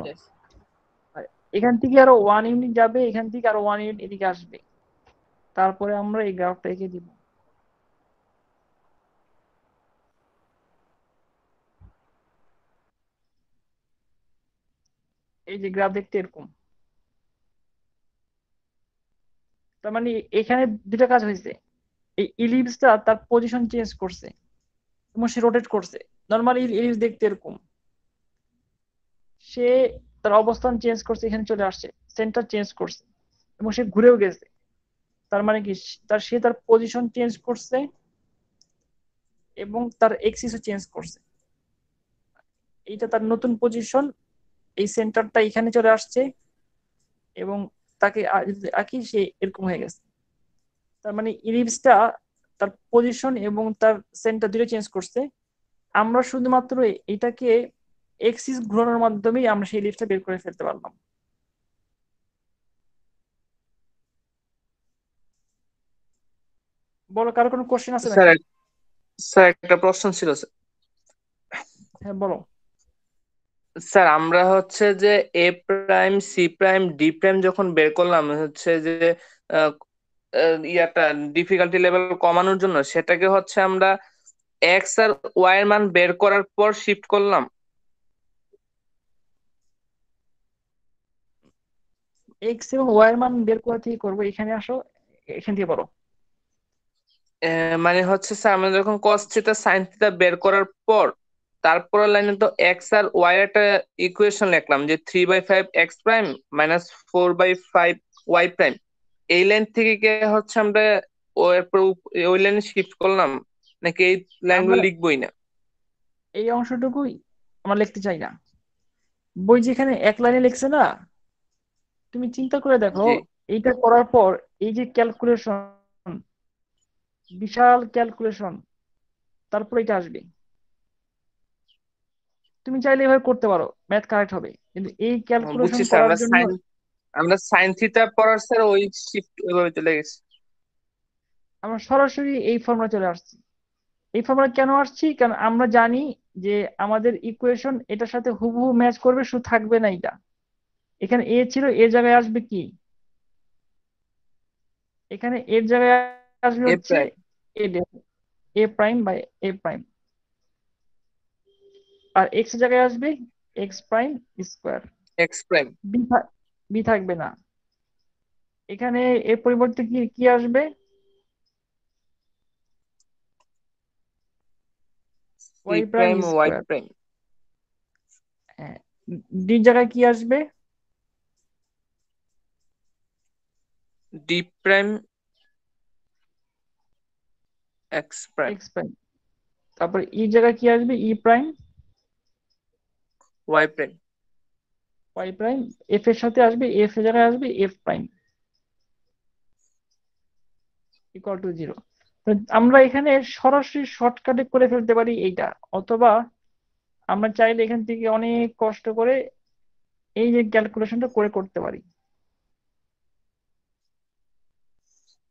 আর এখান থেকে আরো 1 ইউনিট যাবে, এখান থেকে আরো 1 ইউনিট এদিকে আসবে, তারপরে আমরা এই গ্রাফটা এঁকে দিব। এই যে গ্রাফ দেখতে এরকম। তার মানে এখানে দুটা কাজ হয়েছে, এই ইলিপসটা তার পজিশন চেঞ্জ করছে এবং সে রোটেট করছে। নর্মালি ইলিপস দেখতে এরকম, সে তার অবস্থান চেঞ্জ করছে, এখানে চলে আসছে, সেন্টার চেঞ্জ করছে এবং সে ঘুরেও গেছে। তার মানে কি সে তার পজিশন চেঞ্জ করছে এবং তার এক্সিসও চেঞ্জ করছে। এইটা তার নতুন পজিশন, এই সেন্টারটা এখানে চলে আসছে এবং তাকে যদি আঁকি সে এরকম হয়ে গেছে। তার মানে ইলিপসটা তার পজিশন এবং তার সেন্টার দুটো চেঞ্জ করছে। আমরা শুধুমাত্র এটাকে এক্সিস ঘোরানোর মাধ্যমেই আমরা সেই ইলিপসটা বের করে ফেলতে পারলাম। বলো, কারো কোনো কোশ্চেন আছে স্যার নাকি? স্যার একটা প্রশ্ন ছিল স্যার। হ্যাঁ বলো। স্যার আমরা হচ্ছে যে A prime C prime D prime যখন বের করলাম হচ্ছে যে আহ, ইয়াটা ডিফিকাল্টি লেভেল কমানোর জন্য, সেটাকে হচ্ছে আমরা এক্স আর ওয়াই এর মান বের করার পর শিফট করলাম। এক্স এবং ওয়াই এর মান বের করা থেকে করবো, এখানে আসো, এখান থেকে বলো। মানে হচ্ছে স্যার আমরা যখন কস থিটা সাইন থিটা বের করার পর তারপরের লাইনে তো এক্স আর ওয়াই এর একটা ইকুয়েশন লিখলাম যে 3/5 এক্স প্রাইম -4/5 ওয়াই প্রাইম। এই লাইন থেকে কি হচ্ছে আমরা ওই লাইনে শিফট করলাম, নাকি এই লাইনগুলো আমরা লিখবোই না? এই অংশটুকুই আমরা লিখতে চাই না। বই যেখানে এক লাইনে লিখছে না, তুমি চিন্তা করে দেখো, জি। এইটা করার পর এই যে ক্যালকুলেশন, বিশাল ক্যালকুলেশন, তারপর এটা আসবে। তুমি চাইলে এভাবে করতে পারো, ম্যাথ কারেক্ট হবে, কিন্তু এই ক্যালকুলেশন বুঝছি স্যার, করার জন্য আমরা সাইন থিটা পড়ার স্যার ওই শিফট ওইভাবে চলে গেছি। আমরা সরাসরি এই ফর্মুলা চলে আসছি। এই ফর্মুলা কেন আসছি, কারণ আমরা জানি যে আমাদের ইকুয়েশন এটার সাথে হুবহু ম্যাচ করবে, শুধু থাকবে না এটা। এখানে এ ছিল, এর জায়গায় আসবে কি, এখানে এর জায়গায় আসবে এ হচ্ছে prime. A prime by a prime, আর এক্স এর জায়গায় আসবে x prime square. X prime. B থাকবে না এখানে, এর পরিবর্তে কি কি আসবে, c y prime prime y square. Prime. হ্যাঁ, ডির জায়গায় কি আসবে, d prime x prime x prime. তারপর ই জায়গায় কি আসবে, e prime Y prime. Y prime. F এর সাথে আসবে, এফ এর জায়গায় আসবে এফ প্রাইম ইকুয়াল টু 0। আমরা এখানে সরাসরি শর্টকাটে করে ফেলতে পারি এইটা, অথবা আমরা চাইলে এখান থেকে অনেক কষ্ট করে এই যে ক্যালকুলেশনটা করে করতে পারি।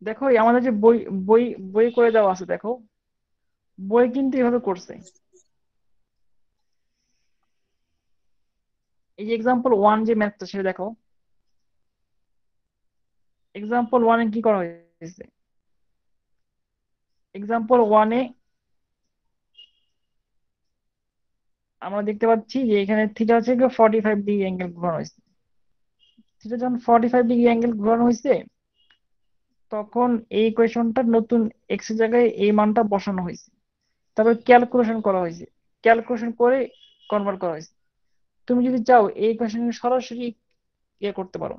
দেখো এই আমাদের যে বই বই বই করে দেওয়া আছে, দেখো বই কিন্তু এভাবে করছে। এই যে এক্সাম্পল 1 যে ম্যাথটা, সেটা দেখো এক্সাম্পল 1 কি করা হয়েছে। এক্সাম্পল 1 আমরা দেখতে পাচ্ছি যে এখানে থিটা হচ্ছে 45 ডিগ্রি অ্যাঙ্গেল ঘোরানো হয়েছে। থিটা যখন 45 ডিগ্রি অ্যাঙ্গেল ঘোরানো হয়েছে, তখন এই ইকুয়েশনটা নতুন এক্স এর জায়গায় এই মানটা বসানো হয়েছে, তারপর ক্যালকুলেশন করা হয়েছে, ক্যালকুলেশন করে কনভার্ট করা হয়েছে। তুমি যদি চাও এই ইকুয়েশন সরাসরি ইয়ে করতে পারো।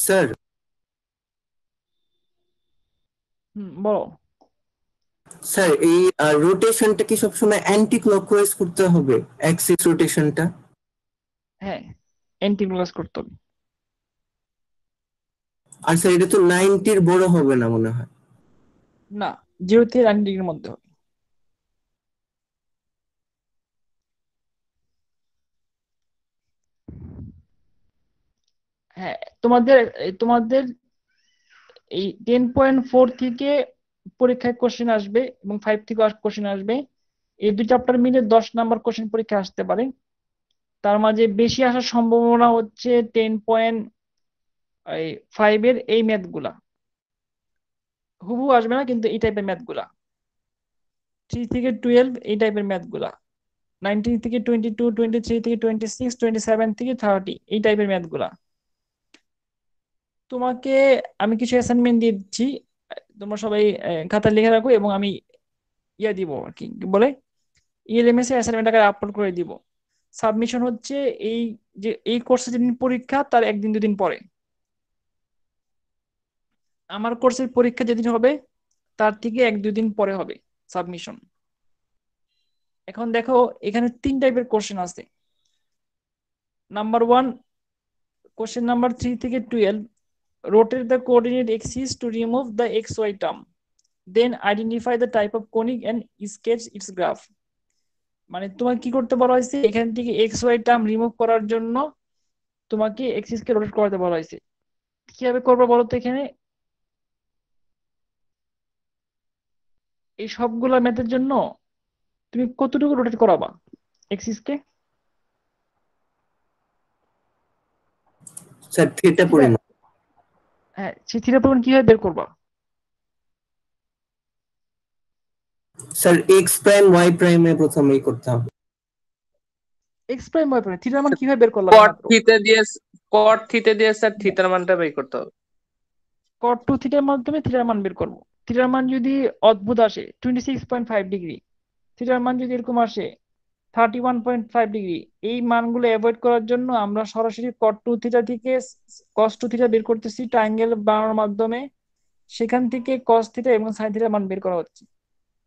স্যার বলো। স্যার এই রোটেশনটা কি সবসময় অ্যান্টি ক্লকওয়াইজ করতে হবে, অ্যাক্সিস রোটেশনটা? হ্যাঁ, অ্যান্টি ক্লকওয়াইজ করতে হবে। আর স্যার এটা তো 90-র বড় হবে না মনে হয়। না, 0 থেকে 90 ডিগ্রির মধ্যে হবে। হ্যাঁ, তোমাদের তোমাদের এই 10.4 থেকে পরীক্ষায় কোশ্চেন আসবে এবং 5 থেকে কোশ্চেন আসবে। এই 2 চ্যাপ্টার মিলে 10 নাম্বার কোশ্চেন পরীক্ষা আসতে পারে। তার মাঝে বেশি আসার সম্ভাবনা হচ্ছে 10.5 এর এই ম্যাথ গুলা, হুবহু আসবে না কিন্তু এই টাইপের ম্যাথ গুলা। 3 থেকে 12 এই টাইপের ম্যাথ গুলা, 19 থেকে 22, 23 থেকে 26, 27 থেকে 30 এই টাইপের ম্যাথ গুলা। তোমাকে আমি কিছু অ্যাসাইনমেন্ট দিয়ে দিচ্ছি, তোমরা সবাই খাতা লিখে রাখো, এবং আমি ইয়ে দিব আর কি বলে ইএলএমএস এ অ্যাসাইনমেন্ট আকারে আপলোড করে দিব। সাবমিশন হচ্ছে এই যে এই কোর্সের যেদিন পরীক্ষা তার 1-2 দিন পরে। আমার কোর্সের পরীক্ষা যেদিন হবে তার থেকে 1-2 দিন পরে হবে সাবমিশন। এখন দেখো এখানে 3 টাইপের কোশ্চেন আছে। নাম্বার 1, কোশ্চেন নাম্বার 3 থেকে 12, rotate the coordinate axis to remove the xy term, then identify the type of conic and sketch its graph। মানে তোমার কি করতে বলা হয়েছে, এখান থেকে এক্স ওয়াই টার্ম রিমুভ করার জন্য তোমাকে এক্সিস কে রোটেট করাতে বলা হয়েছে। কিভাবে করবে বলো তো, এখানে এই সবগুলা ম্যাথের জন্য তুমি কতটুকু রোটেট করাবা এক্সিস কে? স্যার থিটা থিটা, পরিমাণ। হ্যাঁ, সেই থিটা পরিমাণ কিভাবে বের করবা? স্যার এক্স প্রাইম ওয়াই প্রাইমে প্রথমেই করতে হবে। এক্স প্রাইম ওয়াই প্রাইম থিটার মান কিভাবে বের করলাম কট মাত্র? থিটা দিয়ে কট থিটা দিয়ে স্যার থিটার মানটা বের করতে হবে। কট টু থিটার মাধ্যমে থিটার মান বের করবো। থিটার মান যদি অদ্ভুত আসে 26.5 ডিগ্রি, থিটার মান যদি এরকম আসে 31.5 ডিগ্রি, এই মানগুলো অ্যাভয়েড করার জন্য আমরা সরাসরি কট টু থিটা থেকে কস টু থিটা বের করতেছি ট্রায়াঙ্গেল বানানোর মাধ্যমে। সেখান থেকে কস থিটা এবং সাইন থিটার মান বের করা হচ্ছে।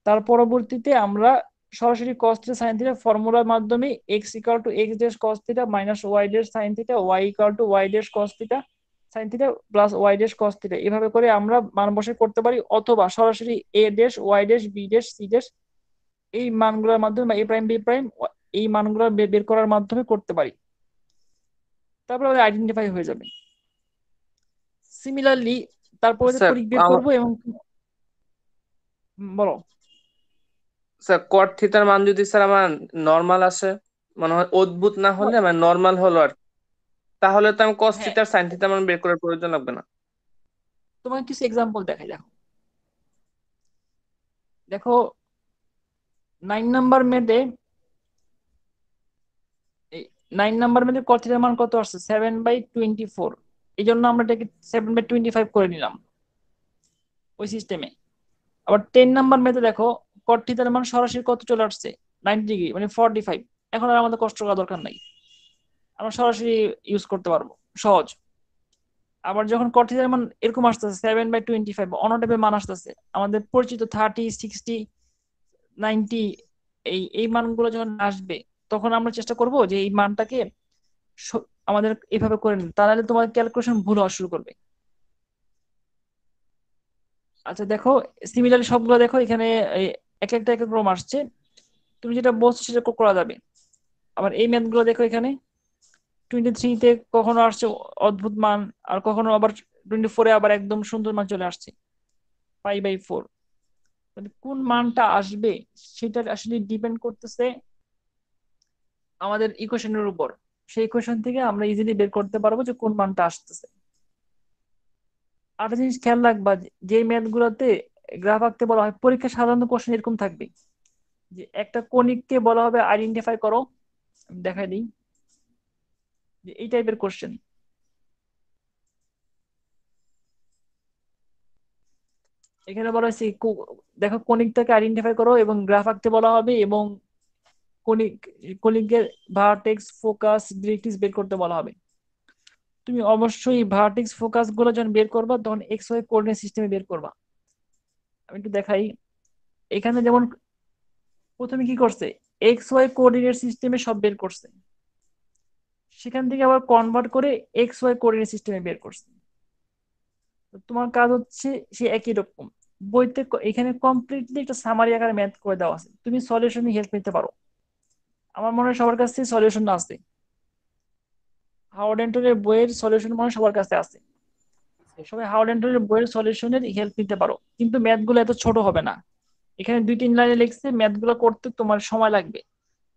তার পরবর্তীতে আমরা সরাসরি কস থিটা সাইন থিটা ফর্মুলার মাধ্যমে X equal to X dash cos theta minus Y dash sine theta, Y equal to Y dash cos theta sine theta plus Y dash cos theta, এভাবে করে আমরা মান বসে করতে পারি, অথবা সরাসরি A dash Y dash B dash C dash এই মানগুলোর মাধ্যমে, বা এ প্রাইম বি প্রাইম এই মানগুলো বের করার মাধ্যমে করতে পারি, তারপর আমাদের আইডেন্টিফাই হয়ে যাবে। সিমিলারলি তারপরে স্যার কনিক বের করবো এবং বলো। স্যার কট থিটার মান যদি স্যার আমার নর্মাল আসে, মানে হয় অদ্ভুত না হলে আমার নর্মাল হলো আর কি, তাহলে তো আমি কস হ্যাঁ, থিটার সাইন থিটার মান বের করার প্রয়োজন লাগবে না। তোমাকে কিছু এক্সাম্পল দেখাই। দেখো দেখো 9 নাম্বার মেথে, এই 9 নাম্বার মেথে কট থিটার মান কত আসছে? 7/24। এই জন্য আমরা এটাকে 7/25 করে নিলাম ওই সিস্টেমে। আবার 10 নাম্বার মেথে দেখো কট থিটার মান সরাসরি কত চলে আসছে? 90 ডিগ্রি, মানে 45। এখন আর আমাদের কষ্ট করার দরকার নাই, আমরা সরাসরি ইউজ করতে পারবো, সহজ। আবার যখন কট থিটার মান এরকম আসতেছে 7/25, অন্য টাইপের মান আসতেছে, আমাদের পরিচিত 30, 60, 90, এই মানগুলো যখন আসবে, তখন আমরা চেষ্টা করব যে এই মানটাকে আমাদের এভাবে করে নিন, তাহলে তোমার ক্যালকুলেশন ভুল হওয়া শুরু করবে। আচ্ছা দেখো, সিমিলারলি সবগুলো দেখো এখানে এই এক একটা এক এক ক্রম আসছে, তুমি যেটা বলছো সেটা করা যাবে। আবার এই ম্যাথ গুলো দেখো, এখানে 23-তে কখনো আসছে অদ্ভুত মান, আর কখনো আবার 24-এ আবার একদম সুন্দর মান চলে আসছে π/4। মানে কোন মানটা আসবে সেটা আসলে ডিপেন্ড করতেছে আমাদের ইকুয়েশনের উপর। সেই ইকুয়েশন থেকে আমরা ইজিলি বের করতে পারবো যে কোন মানটা আসতেছে। আরেকটা জিনিস খেয়াল রাখবা, যে ম্যাথ গুলোতে গ্রাফ আঁকতে বলা হয়, পরীক্ষা সাধারণত কোশ্চেন এরকম থাকবে যে একটা কণিককে বলা হবে আইডেন্টিফাই করো। আমি দেখাই দিই যে এই টাইপের কোশ্চেন। এখানে বলা হয়েছে দেখো কণিকটাকে আইডেন্টিফাই করো এবং গ্রাফ আঁকতে বলা হবে, এবং কণিক কণিকের ভার্টেক্স ফোকাস ডিরেক্ট্রিক্স বের করতে বলা হবে। তুমি অবশ্যই ভার্টেক্স ফোকাস গুলো যখন বের করবা তখন এক্স ওয়াই কোঅর্ডিনেট সিস্টেমে বের করবা। আমি একটু দেখাই। এখানে যেমন প্রথমে কি করছে, এক্স ওয়াই কোঅর্ডিনেট সিস্টেমে সব বের করছে, সেখান থেকে আবার কনভার্ট করে এক্স ওয়াই কোঅর্ডিনেট সিস্টেমে বের করছে। তো তোমার কাজ হচ্ছে সে একই রকম, বইতে এখানে কমপ্লিটলি একটা সামারি আকারে ম্যাথ করে দেওয়া আছে, তুমি সলিউশনে হেল্প নিতে পারো। আমার মনে হয় সবার কাছে সলিউশন আছে, হাওয়ার্ড এন্টনের বইয়ের সলিউশন মনে হয় সবার কাছে আছে। সবাই হাওয়ার্ড এন্টনের বইয়ের সলিউশনের হেল্প নিতে পারো, কিন্তু ম্যাথ গুলো এত ছোট হবে না। এখানে 2-3 লাইনে লিখছে, ম্যাথ গুলো করতে তোমার সময় লাগবে,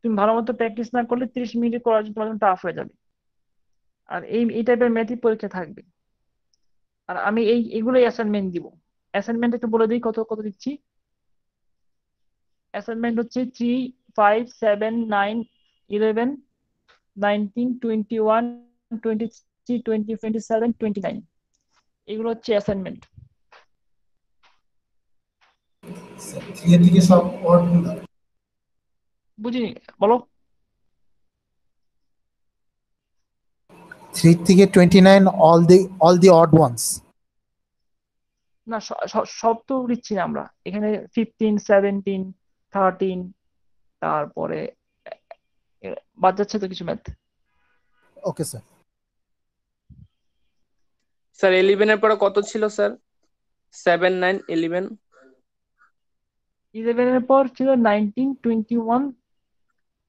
তুমি ভালো মতো প্র্যাকটিস না করলে 30 মিনিটে করার জন্য তোমার টাফ হয়ে যাবে। আর এই টাইপের ম্যাথই পরীক্ষা থাকবে। আর আমি এগুলোই অ্যাসাইনমেন্ট দিব। অ্যাসাইনমেন্ট একটু বলে দিই কত কত দিচ্ছি। অ্যাসাইনমেন্ট হচ্ছে 3, 5, 7, 9, 11, 19, 21, 23, 20, 27, 29, এগুলো হচ্ছে অ্যাসাইনমেন্ট। 3 এর দিকে সব অড গুলো। বুঝিনি, বলো। 3 থেকে 29 all the odd ones. না, সব তো দিচ্ছি না আমরা এখানে। 15, 17, 13, তারপরে বাদ যাচ্ছে তো কিছু ম্যাথ। Okay sir. স্যার 11 এর পরে কত ছিল স্যার? 7, 9, 11। 11 এর পর ছিল 19, 21,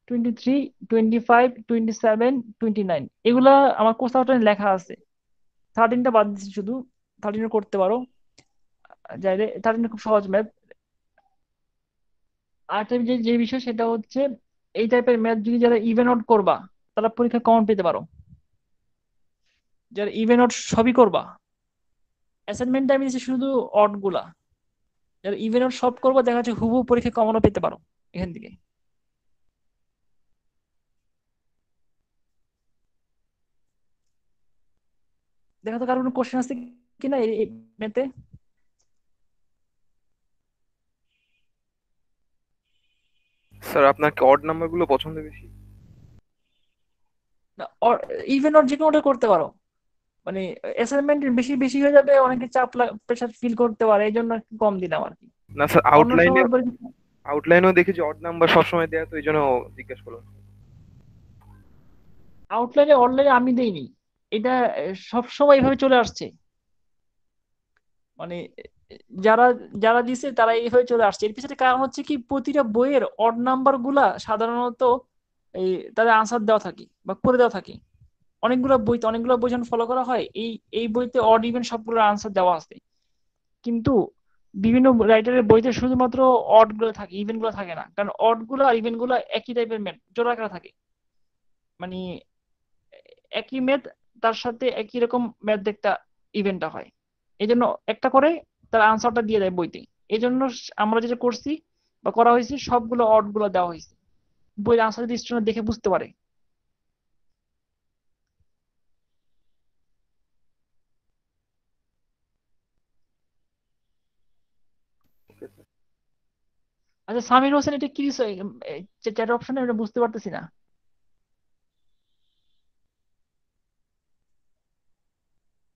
23, 25, 27, 29, এগুলা আমার কোর্স আউটলাইন লেখা আছে। 13টা বাদ দিচ্ছি শুধু, 13 করতে পারো চাইলে, 13 খুব সহজ ম্যাথ। আর যে বিষয় সেটা হচ্ছে, এই টাইপের ম্যাথ যদি যারা ইভেন আউট করবা তারা পরীক্ষা কমন পেতে পারো। যারা ইভেন আউট সবই করবা, অ্যাসাইনমেন্ট আমি দিচ্ছি শুধু অড গুলা, যারা ইভেন আউট সব করবা দেখা যাচ্ছে হুবহু পরীক্ষা কমনও পেতে পারো এখান থেকে। দেখা তো কারো কোনো কোশ্চেন আছে কিনা এই ম্যাথে। স্যার আপনার কি অড নাম্বার গুলো পছন্দ বেশি? ইভেন আউট যে কোনোটা করতে পারো, মানে অ্যাসাইনমেন্ট বেশি বেশি হয়ে যাবে, অনেকে চাপ প্রেশার ফিল করতে পারে, এই জন্য একটু কম দিলাম আর কি। না স্যার, অন্য সময় আউটলাইনেও দেখি যে অড নাম্বার সবসময় দেয়া, তো এই জন্য জিজ্ঞেস করলাম। আউটলাইনে অনলাইনে আমি দেইনি, এটা সবসময় এইভাবে চলে আসছে, মানে যারা যারা দিছে তারা এইভাবে চলে আসছে। এর পিছনে কারণ হচ্ছে কি, প্রতিটা বইয়ের অড নাম্বার গুলা সাধারণত এই তাদের আনসার দেওয়া থাকে বা করে দেওয়া থাকে। অনেকগুলো বই যখন ফলো করা হয়, এই বইতে অড ইভেন সবগুলোর আনসার দেওয়া আছে, কিন্তু বিভিন্ন রাইটারের বইতে শুধুমাত্র অড গুলো থাকে, ইভেন গুলো থাকে না। কারণ অড গুলো আর ইভেন গুলো একই টাইপের ম্যাথ, জোড়াকাটা থাকে, মানে একই ম্যাথ, তার সাথে একই রকম ম্যাথ দেখতে ইভেন্টটা হয়। এই জন্য একটা করে তার আনসারটা দিয়ে দেয় বইতে। এই জন্য আমরা যেটা করছি বা করা হয়েছে, সবগুলো অড গুলো দেওয়া হয়েছে, বইয়ের আনসার যদি স্টুডেন্ট দেখে বুঝতে পারে। Okay sir. আচ্ছা সামির হোসেন, এটা কি চ্যাট অপশনে, এটা বুঝতে পারতেছি না,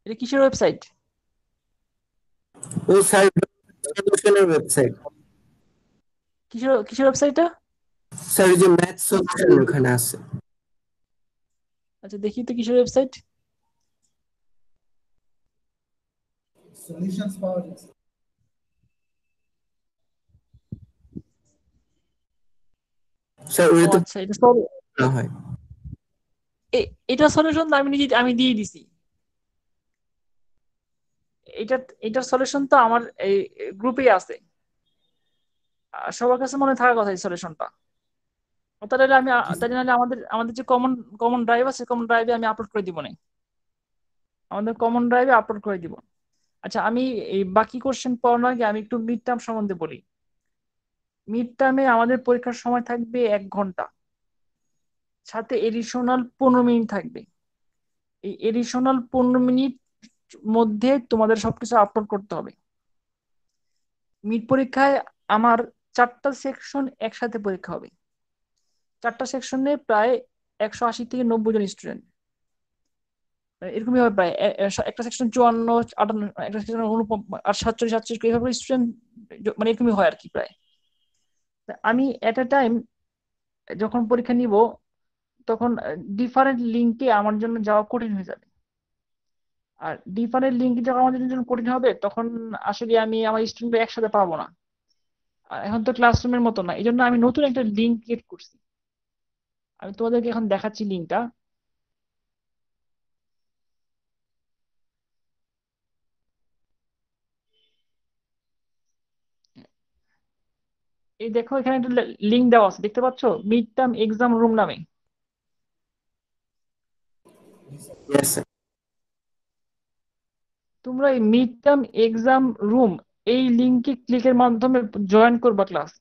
এটা কিসের ওয়েবসাইট? ও স্যার, সলিউশনের ওয়েবসাইট। কিসের কিসের ওয়েবসাইটটা? স্যার ওই যে ম্যাথ সলিউশন ওখানে আছে। আচ্ছা দেখি তো কিসের ওয়েবসাইট। Solutions পাওয়া যাচ্ছে। স্যার ও ওটা তো আচ্ছা, এটা না হয়। এটা সলিউশন আমি দিয়ে দিছি। এটা এটার সলিউশন তো আমার এই গ্রুপেই আছে, সবার কাছে মনে থাকার কথা এই সলিউশনটা। তাহলে তাই নাহলে আমাদের আমাদের যে কমন কমন ড্রাইভ আছে, কমন ড্রাইভে আমি আপলোড করে দিব না, আমাদের কমন ড্রাইভে আপলোড করে দিব। আচ্ছা আমি এই বাকি কোশ্চেন পড়ানোর আগে আমি একটু মিড টার্ম সম্বন্ধে বলি। মিড টার্মে আমাদের পরীক্ষার সময় থাকবে 1 ঘন্টা, সাথে এডিশনাল 15 মিনিট থাকবে। এই এডিশনাল 15 মিনিট মধ্যে তোমাদের সবকিছু আপলোড করতে হবে। মিড পরীক্ষায় আমার 4টা সেকশন একসাথে পরীক্ষা হবে, 4টা সেকশনে প্রায় 180 থেকে 90 জন স্টুডেন্ট, এরকমই হবে প্রায়। একটা সেকশন 54, 58, একটা সেকশন 47, 47 এইভাবে স্টুডেন্ট, মানে এরকমই হয় আর কি প্রায়। তা আমি এট এ টাইম যখন পরীক্ষা নিব, তখন ডিফারেন্ট লিঙ্কে আমার জন্য যাওয়া কঠিন হয়ে যাবে। আর ডিফারেন্ট লিঙ্কে যাওয়া আমাদের জন্য কঠিন হবে, তখন আসলে আমি আমার স্টুডেন্ট একসাথে পাবো না। আর এখন তো ক্লাসরুমের মতো না, এই জন্য আমি নতুন একটা লিঙ্ক ক্রিয়েট করছি। আমি তোমাদেরকে এখন দেখাচ্ছি লিঙ্কটা। এই দেখো এখানে একটা লিঙ্ক দেওয়া আছে, দেখতে পাচ্ছ? মিড টার্ম এক্সাম রুম নামে। Yes sir. তোমরা এই মিড টার্ম এক্সাম রুম এই লিঙ্কে ক্লিকের মাধ্যমে জয়েন করবা ক্লাস।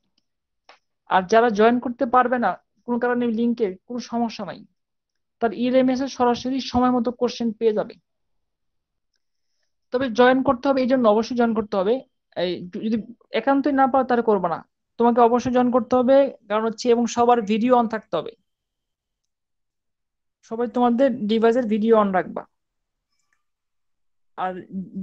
আর যারা জয়েন করতে পারবে না কোনো কারণে, লিঙ্কে কোনো সমস্যা নাই, তার ইএলএমএস এ সরাসরি সময় মতো কোশ্চেন পেয়ে যাবে। তবে জয়েন করতে হবে, এই জন্য অবশ্যই জয়েন করতে হবে। এই যদি একান্তই না পারো তাহলে করবে না, তোমাকে অবশ্যই জয়েন করতে হবে। কারণ হচ্ছে, এবং সবার ভিডিও অন থাকতে হবে, সবাই তোমাদের ডিভাইসের ভিডিও অন রাখবা। আর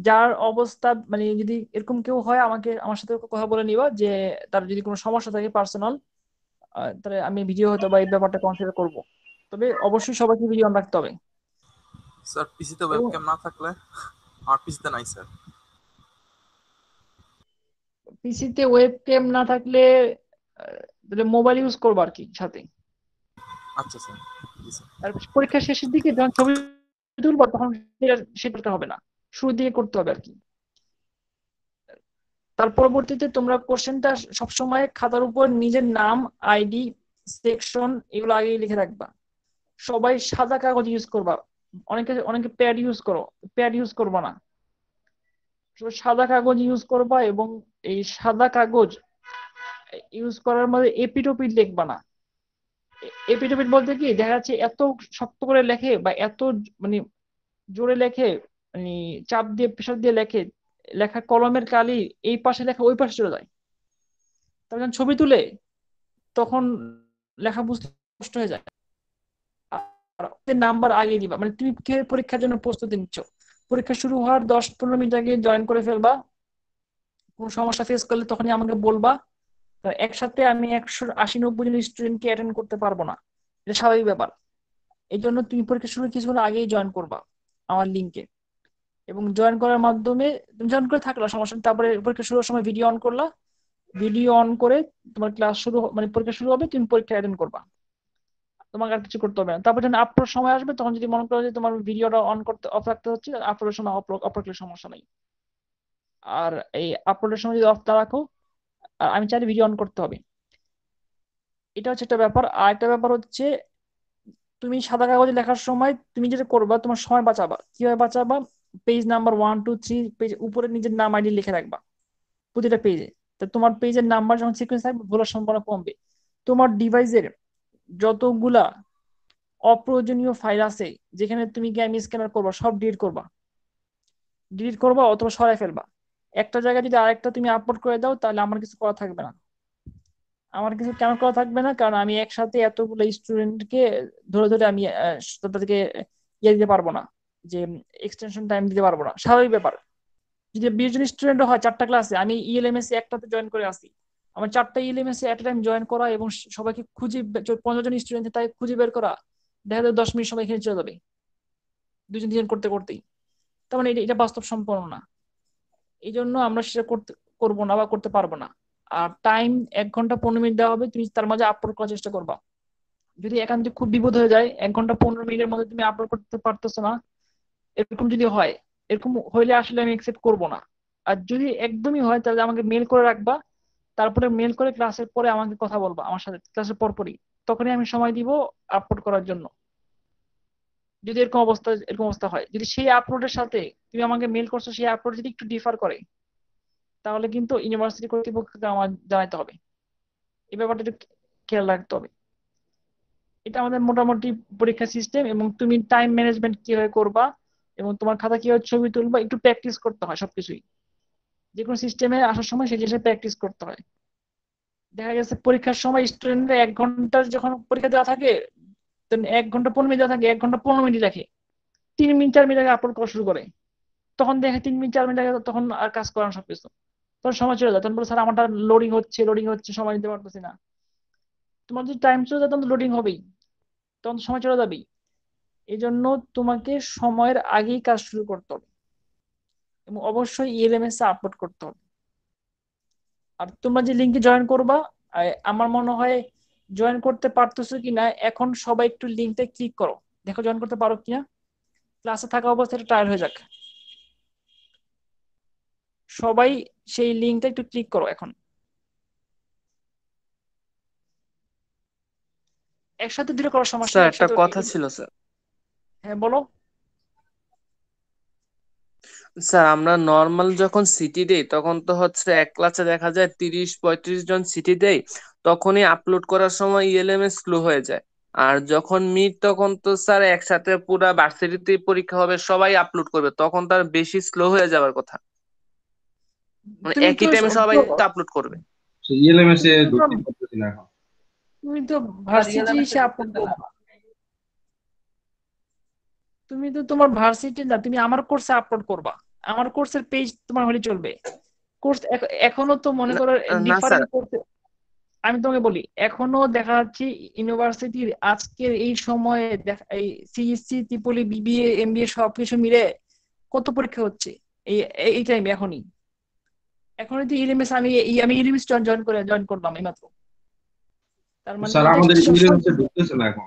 যার অবস্থা, মানে যদি এরকম কেউ হয়, আমার সাথে কথা বলে নিবা, যে তার যদি কোনো সমস্যা থাকে পার্সোনাল, তাহলে আমি ভিডিও হয়তো বা এই ব্যাপারটা কনসিডার করব। তবে অবশ্যই সবাইকে ভিডিও অন রাখতে হবে। স্যার পিসিতে এবং ওয়েবক্যাম না থাকলে? আমার পিসিতে নাই স্যার। পিসিতে ওয়েব ক্যাম না থাকলে মোবাইল ইউজ করবো আর কি সাথে। আচ্ছা স্যার, জি স্যার। আর পরীক্ষার শেষের দিকে যখন ছবি তুলবো, তখন সেটা হবে না, শুরুর দিকে করতে হবে আর কি। তার পরবর্তীতে তোমরা কোশ্চেনটা সবসময় খাতার উপর নিজের নাম, আইডি, সেকশন এগুলো আগেই লিখে রাখবা। সবাই সাদা কাগজ ইউজ করবা, অনেকে অনেকে প্যাড ইউজ করো, প্যাড ইউজ করবা না, সাদা কাগজ ইউজ করবা। এবং এই সাদা কাগজ ইউজ করার মধ্যে এপিটোপিট লিখবা না। এপিটোপিট বলতে কি, দেখা যাচ্ছে এত শক্ত করে লেখে বা এত মানে জোরে লেখে, মানে চাপ দিয়ে প্রেশার দিয়ে লেখে, লেখা কলমের কালি এই পাশে লেখা ওই পাশে চলে যায়। তারপর যখন ছবি তুলে, তখন লেখা বুঝতে কষ্ট হয়ে যায়। আর নাম্বার আগে দিবা, মানে তুমি কিভাবে পরীক্ষার জন্য প্রস্তুতি নিচ্ছ, পরীক্ষা শুরু হওয়ার 10-15 মিনিট আগে জয়েন করে ফেলবা। কোনো সমস্যা ফেস করলে তখনই আমাকে বলবা। একসাথে আমি 180-90 জন স্টুডেন্টকে অ্যাটেন্ড করতে পারবো না, এটা স্বাভাবিক ব্যাপার। এই জন্য তুমি পরীক্ষা শুরু কিছুক্ষণ আগেই জয়েন করবা। আমার লিঙ্কে, এবং জয়েন করার মাধ্যমে তুমি জয়েন করে থাকলা সমস্যা নেই। তারপরে পরীক্ষা শুরুর সময় ভিডিও অন করলা, ভিডিও অন করে তোমার ক্লাস শুরু মানে পরীক্ষা শুরু হবে, তুমি পরীক্ষা অ্যাটেন্ড করবা, তোমাকে আর কিছু করতে হবে না। তারপর যখন আপলোড সময় আসবে তখন যদি মনে করো যে তোমার ভিডিওটা অন করতে অফ রাখতে হচ্ছে, আপলোডের সময় অফ রাখলে সমস্যা নেই। আর এই আপলোডের সময় যদি অফ না রাখো, আর আমি চাইলে ভিডিও অন করতে হবে। এটা হচ্ছে একটা ব্যাপার। আর একটা ব্যাপার হচ্ছে তুমি সাদা কাগজে লেখার সময় তুমি যেটা করবা, তোমার সময় বাঁচাবা। কিভাবে বাঁচাবা? পেজ নাম্বার 1 2 3 পেজ উপরে নিজের নাম আইডি লিখে রাখবা প্রতিটা পেজে। তো তোমার পেজের নাম্বার যখন সিকোয়েন্স থাকবে ভুলার সম্ভাবনা কমবে। তোমার ডিভাইসের যতগুলা অপ্রয়োজনীয় ফাইল আছে যেখানে তুমি গেম স্ক্যানার করবা সব ডিলিট করবা অথবা সরাই ফেলবা। একটা জায়গায় যদি আরেকটা তুমি আপলোড করে দাও তাহলে আমার কিছু করা থাকবে না। আমার কিছু কেন করা থাকবে না? কারণ আমি একসাথে এতগুলো স্টুডেন্টকে ধরে ধরে আমি তাদেরকে ইয়ে দিতে পারবো না, যে এক্সটেনশন টাইম দিতে পারবো না, স্বাভাবিক ব্যাপার। যদি 20 জন স্টুডেন্ট হয় 4টা ক্লাসে, আমি ইএলএমএস একটাতে জয়েন করে আসি, আমার 4টা ইএলএমএস এট টাইম জয়েন করা এবং সবাইকে খুঁজে 15 জন স্টুডেন্ট তাই খুঁজে বের করা, দেখা যায় 10 মিনিট সময় এখানে চলে যাবে 2 জন 3 জন করতে করতেই। তার মানে এটা বাস্তব সম্পন্ন না। এই জন্য আমরা সেটা করবো না বা করতে পারবো না। আর টাইম 1 ঘন্টা 15 মিনিট দেওয়া হবে, তুমি তার মাঝে আপলোড করার চেষ্টা করবা। যদি একান্ত খুব বিপদ হয়ে যায় 1 ঘন্টা 15 মিনিটের মধ্যে তুমি আপলোড করতে পারতেছো না, এরকম যদি হয়, এরকম হইলে আসলে আমি একসেপ্ট করবো না। আর যদি একদমই হয় তাহলে আমাকে মেল করে রাখবা, তারপরে মেল করে ক্লাসের পরে আমাকে কথা বলবা আমার সাথে, ক্লাসের পরপরই, তখনই আমি সময় দিব আপলোড করার জন্য। যদি এরকম অবস্থা হয়, যদি সেই আপলোডের সাথে তুমি আমাকে মেল করছো সেই আপলোড যদি একটু ডিফার করে, তাহলে কিন্তু ইউনিভার্সিটি কর্তৃপক্ষকে আমার জানাতে হবে। এই ব্যাপারটা একটু খেয়াল রাখতে হবে। এটা আমাদের মোটামুটি পরীক্ষা সিস্টেম, এবং তুমি টাইম ম্যানেজমেন্ট কিভাবে করবা এবং তোমার খাতা কিভাবে ছবি তুলবা একটু প্র্যাকটিস করতে হয়। সবকিছুই যে কোনো সিস্টেমে আসার সময় সেই জিনিসটা প্র্যাকটিস করতে হয়। দেখা গেছে পরীক্ষার সময় স্টুডেন্টরা 1 ঘন্টার যখন পরীক্ষা দেওয়া থাকে, 1 ঘন্টা 15 মিনিট দেওয়া থাকে, 1 ঘন্টা 15 মিনিট রাখে, 3 মিনিট 4 মিনিট আগে আপলোড করা শুরু করে, তখন দেখে 3 মিনিট 4 মিনিট আগে তখন আর কাজ করানো সবকিছু, তখন সময় চলে যায়। তখন বলে স্যার আমারটা লোডিং হচ্ছে সময় দিতে পারতেছি না। তোমার যদি টাইম চলে যায় তখন তো লোডিং হবেই, তখন সময় চলে যাবেই। এই জন্য তোমাকে সময়ের আগেই কাজ শুরু করতে হবে এবং অবশ্যই ইএলএমএস এ আপলোড করতে হবে। আর তোমরা যে লিঙ্কে জয়েন করবা, আমার মনে হয় জয়েন করতে পারতেছো কিনা এখন সবাই একটু লিঙ্কটা ক্লিক করো, দেখো জয়েন করতে পারো কিনা। ক্লাসে থাকা অবস্থায় ট্রায়াল হয়ে যাক, সবাই সেই লিঙ্কটা একটু ক্লিক করো এখন। একসাথে দুটো করার সমস্যা স্যার নেই, একটা একসাথে। কথা ছিল স্যার। হ্যাঁ বলো। স্যার আমরা নর্মাল যখন সিটি দেই তখন তো হচ্ছে এক ক্লাসে দেখা যায় 30-35 জন সিটি দেই, তখনই আপলোড করার সময় ইএলএমএস স্লো হয়ে যায়। আর যখন মিড তখন তো স্যার একসাথে পুরা ভার্সিটিতে পরীক্ষা হবে, সবাই আপলোড করবে, তখন তার বেশি স্লো হয়ে যাওয়ার কথা, মানে তুমি তো একই টাইমে সবাই আপলোড করবে। ইএলএমএস এ তুমি তো ঢুকতে পারতেছি না এখন। তুমি তো ভার্সিটি এসে আপলোড করবা। তুমি তো তোমার ভার্সিটি না, তুমি আমার কোর্সে আপলোড করবা। আমার কোর্সের পেজ তোমার হলে চলবে। কোর্স এখনো তো মনে না করো না স্যার, ডিফারেন্ট কোর্সে, আমি তোমাকে বলি এখনো দেখা যাচ্ছে ইউনিভার্সিটির আজকের এই সময়ে এই সিএসসি ত্রিপলি বিবিএ এমবিএ সবকিছু মিলে কত পরীক্ষা হচ্ছে এই এই টাইমে এখনই তো ইলিমিস আমি ইলিমিস জয়েন করলাম এইমাত্র। তার মানে স্যার এটা আমাদের ইএলএমএস এ ঢুকতেছে না এখন।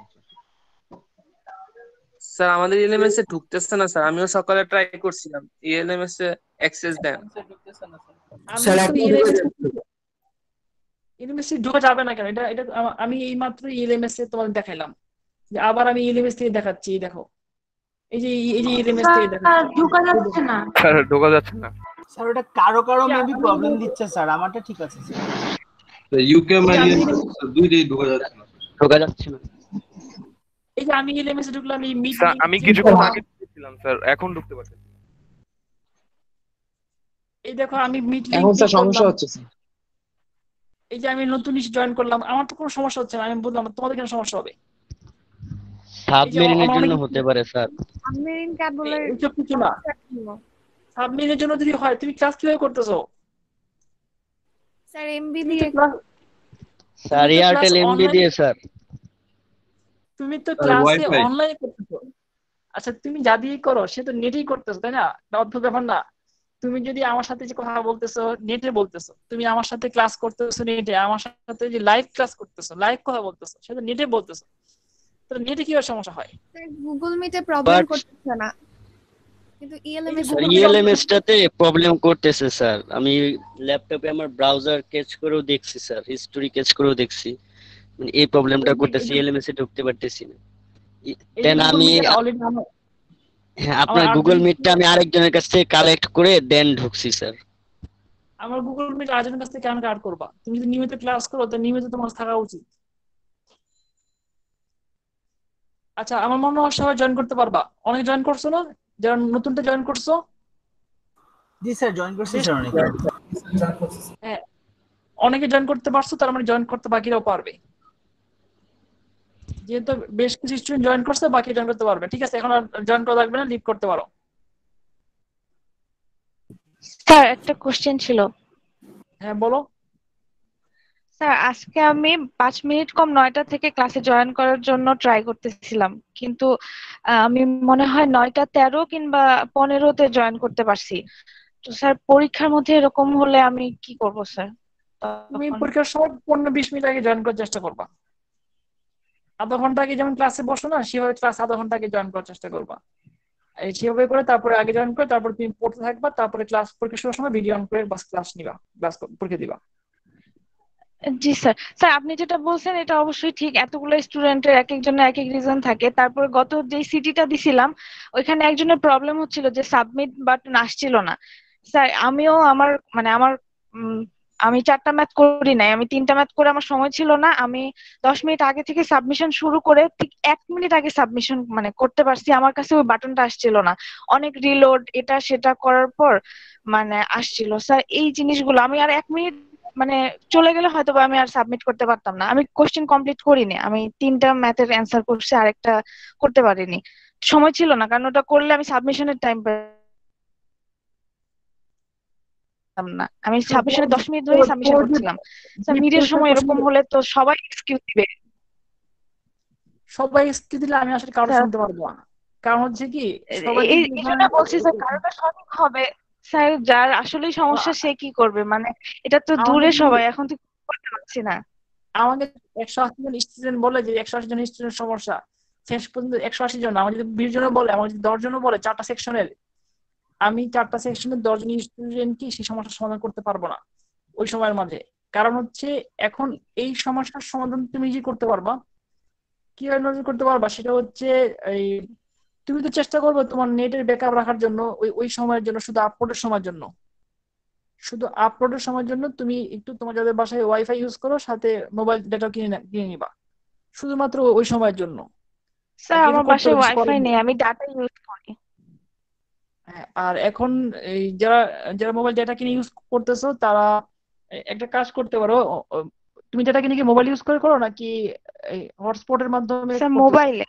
স্যার আমাদের ইএলএমএস এ ঢুকতেছে না স্যার, আমিও সকালে ট্রাই করছিলাম, ইএলএমএস এ অ্যাক্সেস দেন। আমি স্যার তো এখন ঢুকে ইলিমিস যাচ্ছে। ইলিমিস ঢোকা যাবে না কেন? এটা এটা আমি এইমাত্র ইলিমিস এ তোমাদের দেখাইলাম, যে আবার আমি ইলিমিস থেকে দেখাচ্ছি, এই দেখো এই যে ইলিমিস থেকে দেখাচ্ছি। ঢোকা যাচ্ছে না। স্যার ঢোকা যাচ্ছে না। স্যার ওটা কারো এই যে মেবি আমি প্রবলেম দিচ্ছে স্যার, আমারটা ঠিক আছে স্যার। তো ইউকে এই যে আমি ইএলএমএস দুইটাই ঢোকা যাচ্ছে না। এই যে আমি ইলিমিস এ ঢুকলাম, এই মিড স্যার লিংক আমি ক্লিক কিছুক্ষণ করলাম। আগে ঢুকেছিলাম স্যার, এখন ঢুকতে পারছি না। এই দেখো আমি মিড লিংক এখন স্যার ক্লিক সমস্যা করলাম। হচ্ছে স্যার। এই যে আমি নতুন জয়েন করলাম, আমার তো কোনো সমস্যা হচ্ছে না, আমি বললাম তোমাদের কেন সমস্যা হবে? এই যে সাবমেরিনের আমার জন্য অনেক হতে পারে স্যার। সাবমেরিন কেবলের এইসব কিছু না। সাবমিটের জন্য যদি হয় তুমি ক্লাস কিভাবে করতেছো? স্যার এমবি তুমি তো দিয়ে ক্লাস স্যার তুমি তো ক্লাস এয়ারটেল এমবি অনলাইন দিয়ে স্যার। তুমি তো স্যার ক্লাসে ওয়াইফাই। অনলাইনে করতেছো। আচ্ছা তুমি যা দিয়ে করো সে তো নেটেই করতেছো, তাই না? এটা অদ্ভুত ব্যাপার না? তুমি যদি আমার সাথে যে কথা বলতেছো নেটে বলতেছো, তুমি আমার সাথে ক্লাস করতেছো নেটে, আমার সাথে যে লাইভ ক্লাস করতেছো, লাইভ কথা বলতেছো, সেটা নেটে বলতেছো, তো নেটে কি সমস্যা হয়? গুগল মিটে প্রবলেম বাট করতেছে না, কিন্তু এই যে ইএলএমএস স্যার গুগল মিট ইএলএমএস টাতে প্রবলেম করতেছে স্যার। আমি ল্যাপটপে আমার ব্রাউজার ক্যাচ করেও দেখছি স্যার, হিস্টোরি ক্যাচ করেও দেখছি, মানে এই প্রবলেমটা করতেছি, ইএলএমএস এ ঢুকতে পারতেছি না। এই যে দেন গুগল আমি মিটে অলরেডি হ্যাঁ, আমার আপনার গুগল 8 জন, মিটটা আমি আরেকজনের কাছ থেকে কালেক্ট করে দেন ঢুকছি স্যার। আমার গুগল মিট 8 জনের কাছ থেকে কেন কাট করবা? তুমি যদি নিয়মিত ক্লাস করো তো নিয়মিত তোমার থাকা উচিত। আচ্ছা আমার মনে হয় সবাই জয়েন করতে পারবা, অনেক জয়েন করছো না? যারা নতুনটা জয়েন করছো, জি স্যার, জয়েন করছি বেশ, স্যার অনেকে। হ্যাঁ অনেকে জয়েন করতে পারছো, তার মানে জয়েন করতে বাকিরাও পারবে। যেহেতু বেশ কিছু স্টুডেন্ট জয়েন করছে, বাকি জয়েন করতে পারবে। ঠিক আছে, এখন আর জয়েন করা লাগবে না, লিভ করতে পারো। স্যার একটা কোশ্চেন ছিল। হ্যাঁ বলো। স্যার আজকে আমি 5 মিনিট কম 9টা থেকে ক্লাসে জয়েন করার জন্য ট্রাই করতেছিলাম, কিন্তু আমি মনে হয় 9টা 13 কিংবা 15তে জয়েন করতে পারছি। তো স্যার পরীক্ষার মধ্যে এরকম হলে আমি কি করব স্যার তুমি তখন? পরীক্ষার সময় 15-20 মিনিট আগে জয়েন করার চেষ্টা করবা। আধা ঘন্টা আগে যেমন ক্লাসে বসো না, সেভাবে ক্লাস আধা ঘন্টা আগে জয়েন করার চেষ্টা করবা। এই সেভাবে করে তারপরে আগে জয়েন করে তারপরে তুমি পড়তে থাকবা, তারপরে ক্লাস পরীক্ষা শুরুর সময় ভিডিও অন করে বাস ক্লাস নিবা, ক্লাস পরীক্ষা দিবা। জি স্যার। স্যার আপনি যেটা বলছেন এটা অবশ্যই ঠিক, এতগুলো স্টুডেন্টের এক একজনের এক এক রিজন থাকে। তারপরে গত যে সিটিটা দিছিলাম ওইখানে একজনের প্রবলেম হচ্ছিল যে সাবমিট বাটন আসছিল না। স্যার আমিও আমার মানে আমার উম, আমি 4টা ম্যাথ করি নাই, আমি 3টা ম্যাথ করে আমার সময় ছিল না। আমি 10 মিনিট আগে থেকে সাবমিশন শুরু করে ঠিক 1 মিনিট আগে সাবমিশন মানে করতে পারছি, আমার কাছে ওই বাটনটা আসছিল না। অনেক রিলোড এটা সেটা করার পর মানে আসছিল। স্যার এই জিনিসগুলো আমি আর 1 মিনিট মানে চলে গেলে হয়তো বা আমি আর সাবমিট করতে পারতাম না। আমি কোশ্চেন কমপ্লিট করিনি, আমি 3টা ম্যাথের অ্যান্সার করছি, আরেকটা করতে পারিনি, সময় ছিল না। কারণ ওটা করলে আমি সাবমিশনের টাইম পেতাম না। আমি সাবমিশনের 10 মিনিট ধরেই সাবমিশন করছিলাম। স্যার মিডের পরীক্ষার সময় এরকম প্রশ্ন হলে তো সবাই এক্সকিউজ দিবে। সবাই স্কিল দিলে আমি আসলে কারো স্যার শুনতে পারবো না। কারণ হচ্ছে কি, সবাই এই কিন্তু এই এখানে জন্য বলছি স্যার কারোটা সঠিক হবে। স্যার যার আসলেই সমস্যা সে কি করবে, মানে এটা তো আমাকে দূরে যদি সবাই, এখন তো করতে পারছি না। আমাকে 180 জন স্টুডেন্ট বলে যে 180 জন স্টুডেন্ট সমস্যা, শেষ পর্যন্ত 180 জন, আমার যদি 20 জন বলে, আমার যদি 10 জন বলে 4টা সেকশনের, আমি 4টা সেকশনের 10 জন স্টুডেন্টকে সেই সমস্যার সমাধান করতে পারবো না ওই সময়ের মাঝে। কারণ হচ্ছে এখন এই সমস্যার সমাধান তুমি নিজে করতে পারবা, কিভাবে নজর করতে পারবা সেটা হচ্ছে এই, তুমি তো চেষ্টা করবে তোমার নেটের ব্যাকআপ রাখার জন্য, ওই ওই সময়ের জন্য, শুধু আপলোডের সময়ের জন্য, শুধু আপলোডের সময়ের জন্য তুমি একটু তোমার যাদের বাসায় ওয়াইফাই ইউজ করো, সাথে মোবাইল ডেটা কিনে নিবা, শুধুমাত্র ওই সময়ের জন্য। আর স্যার কিছু আমার করতে বাসায় হবে, কিছু করার ওয়াইফাই নেই। নেই, আমি ডাটা ইউজ করি। হ্যাঁ, আর এখন এই যারা যারা মোবাইল ডেটা কিনে ইউজ করতেছো তারা একটা কাজ করতে পারো। তুমি ডেটা কিনে কি মোবাইল ইউজ করে করো নাকি এই হটস্পটের মাধ্যমে স্যার করতেছো? মোবাইলে,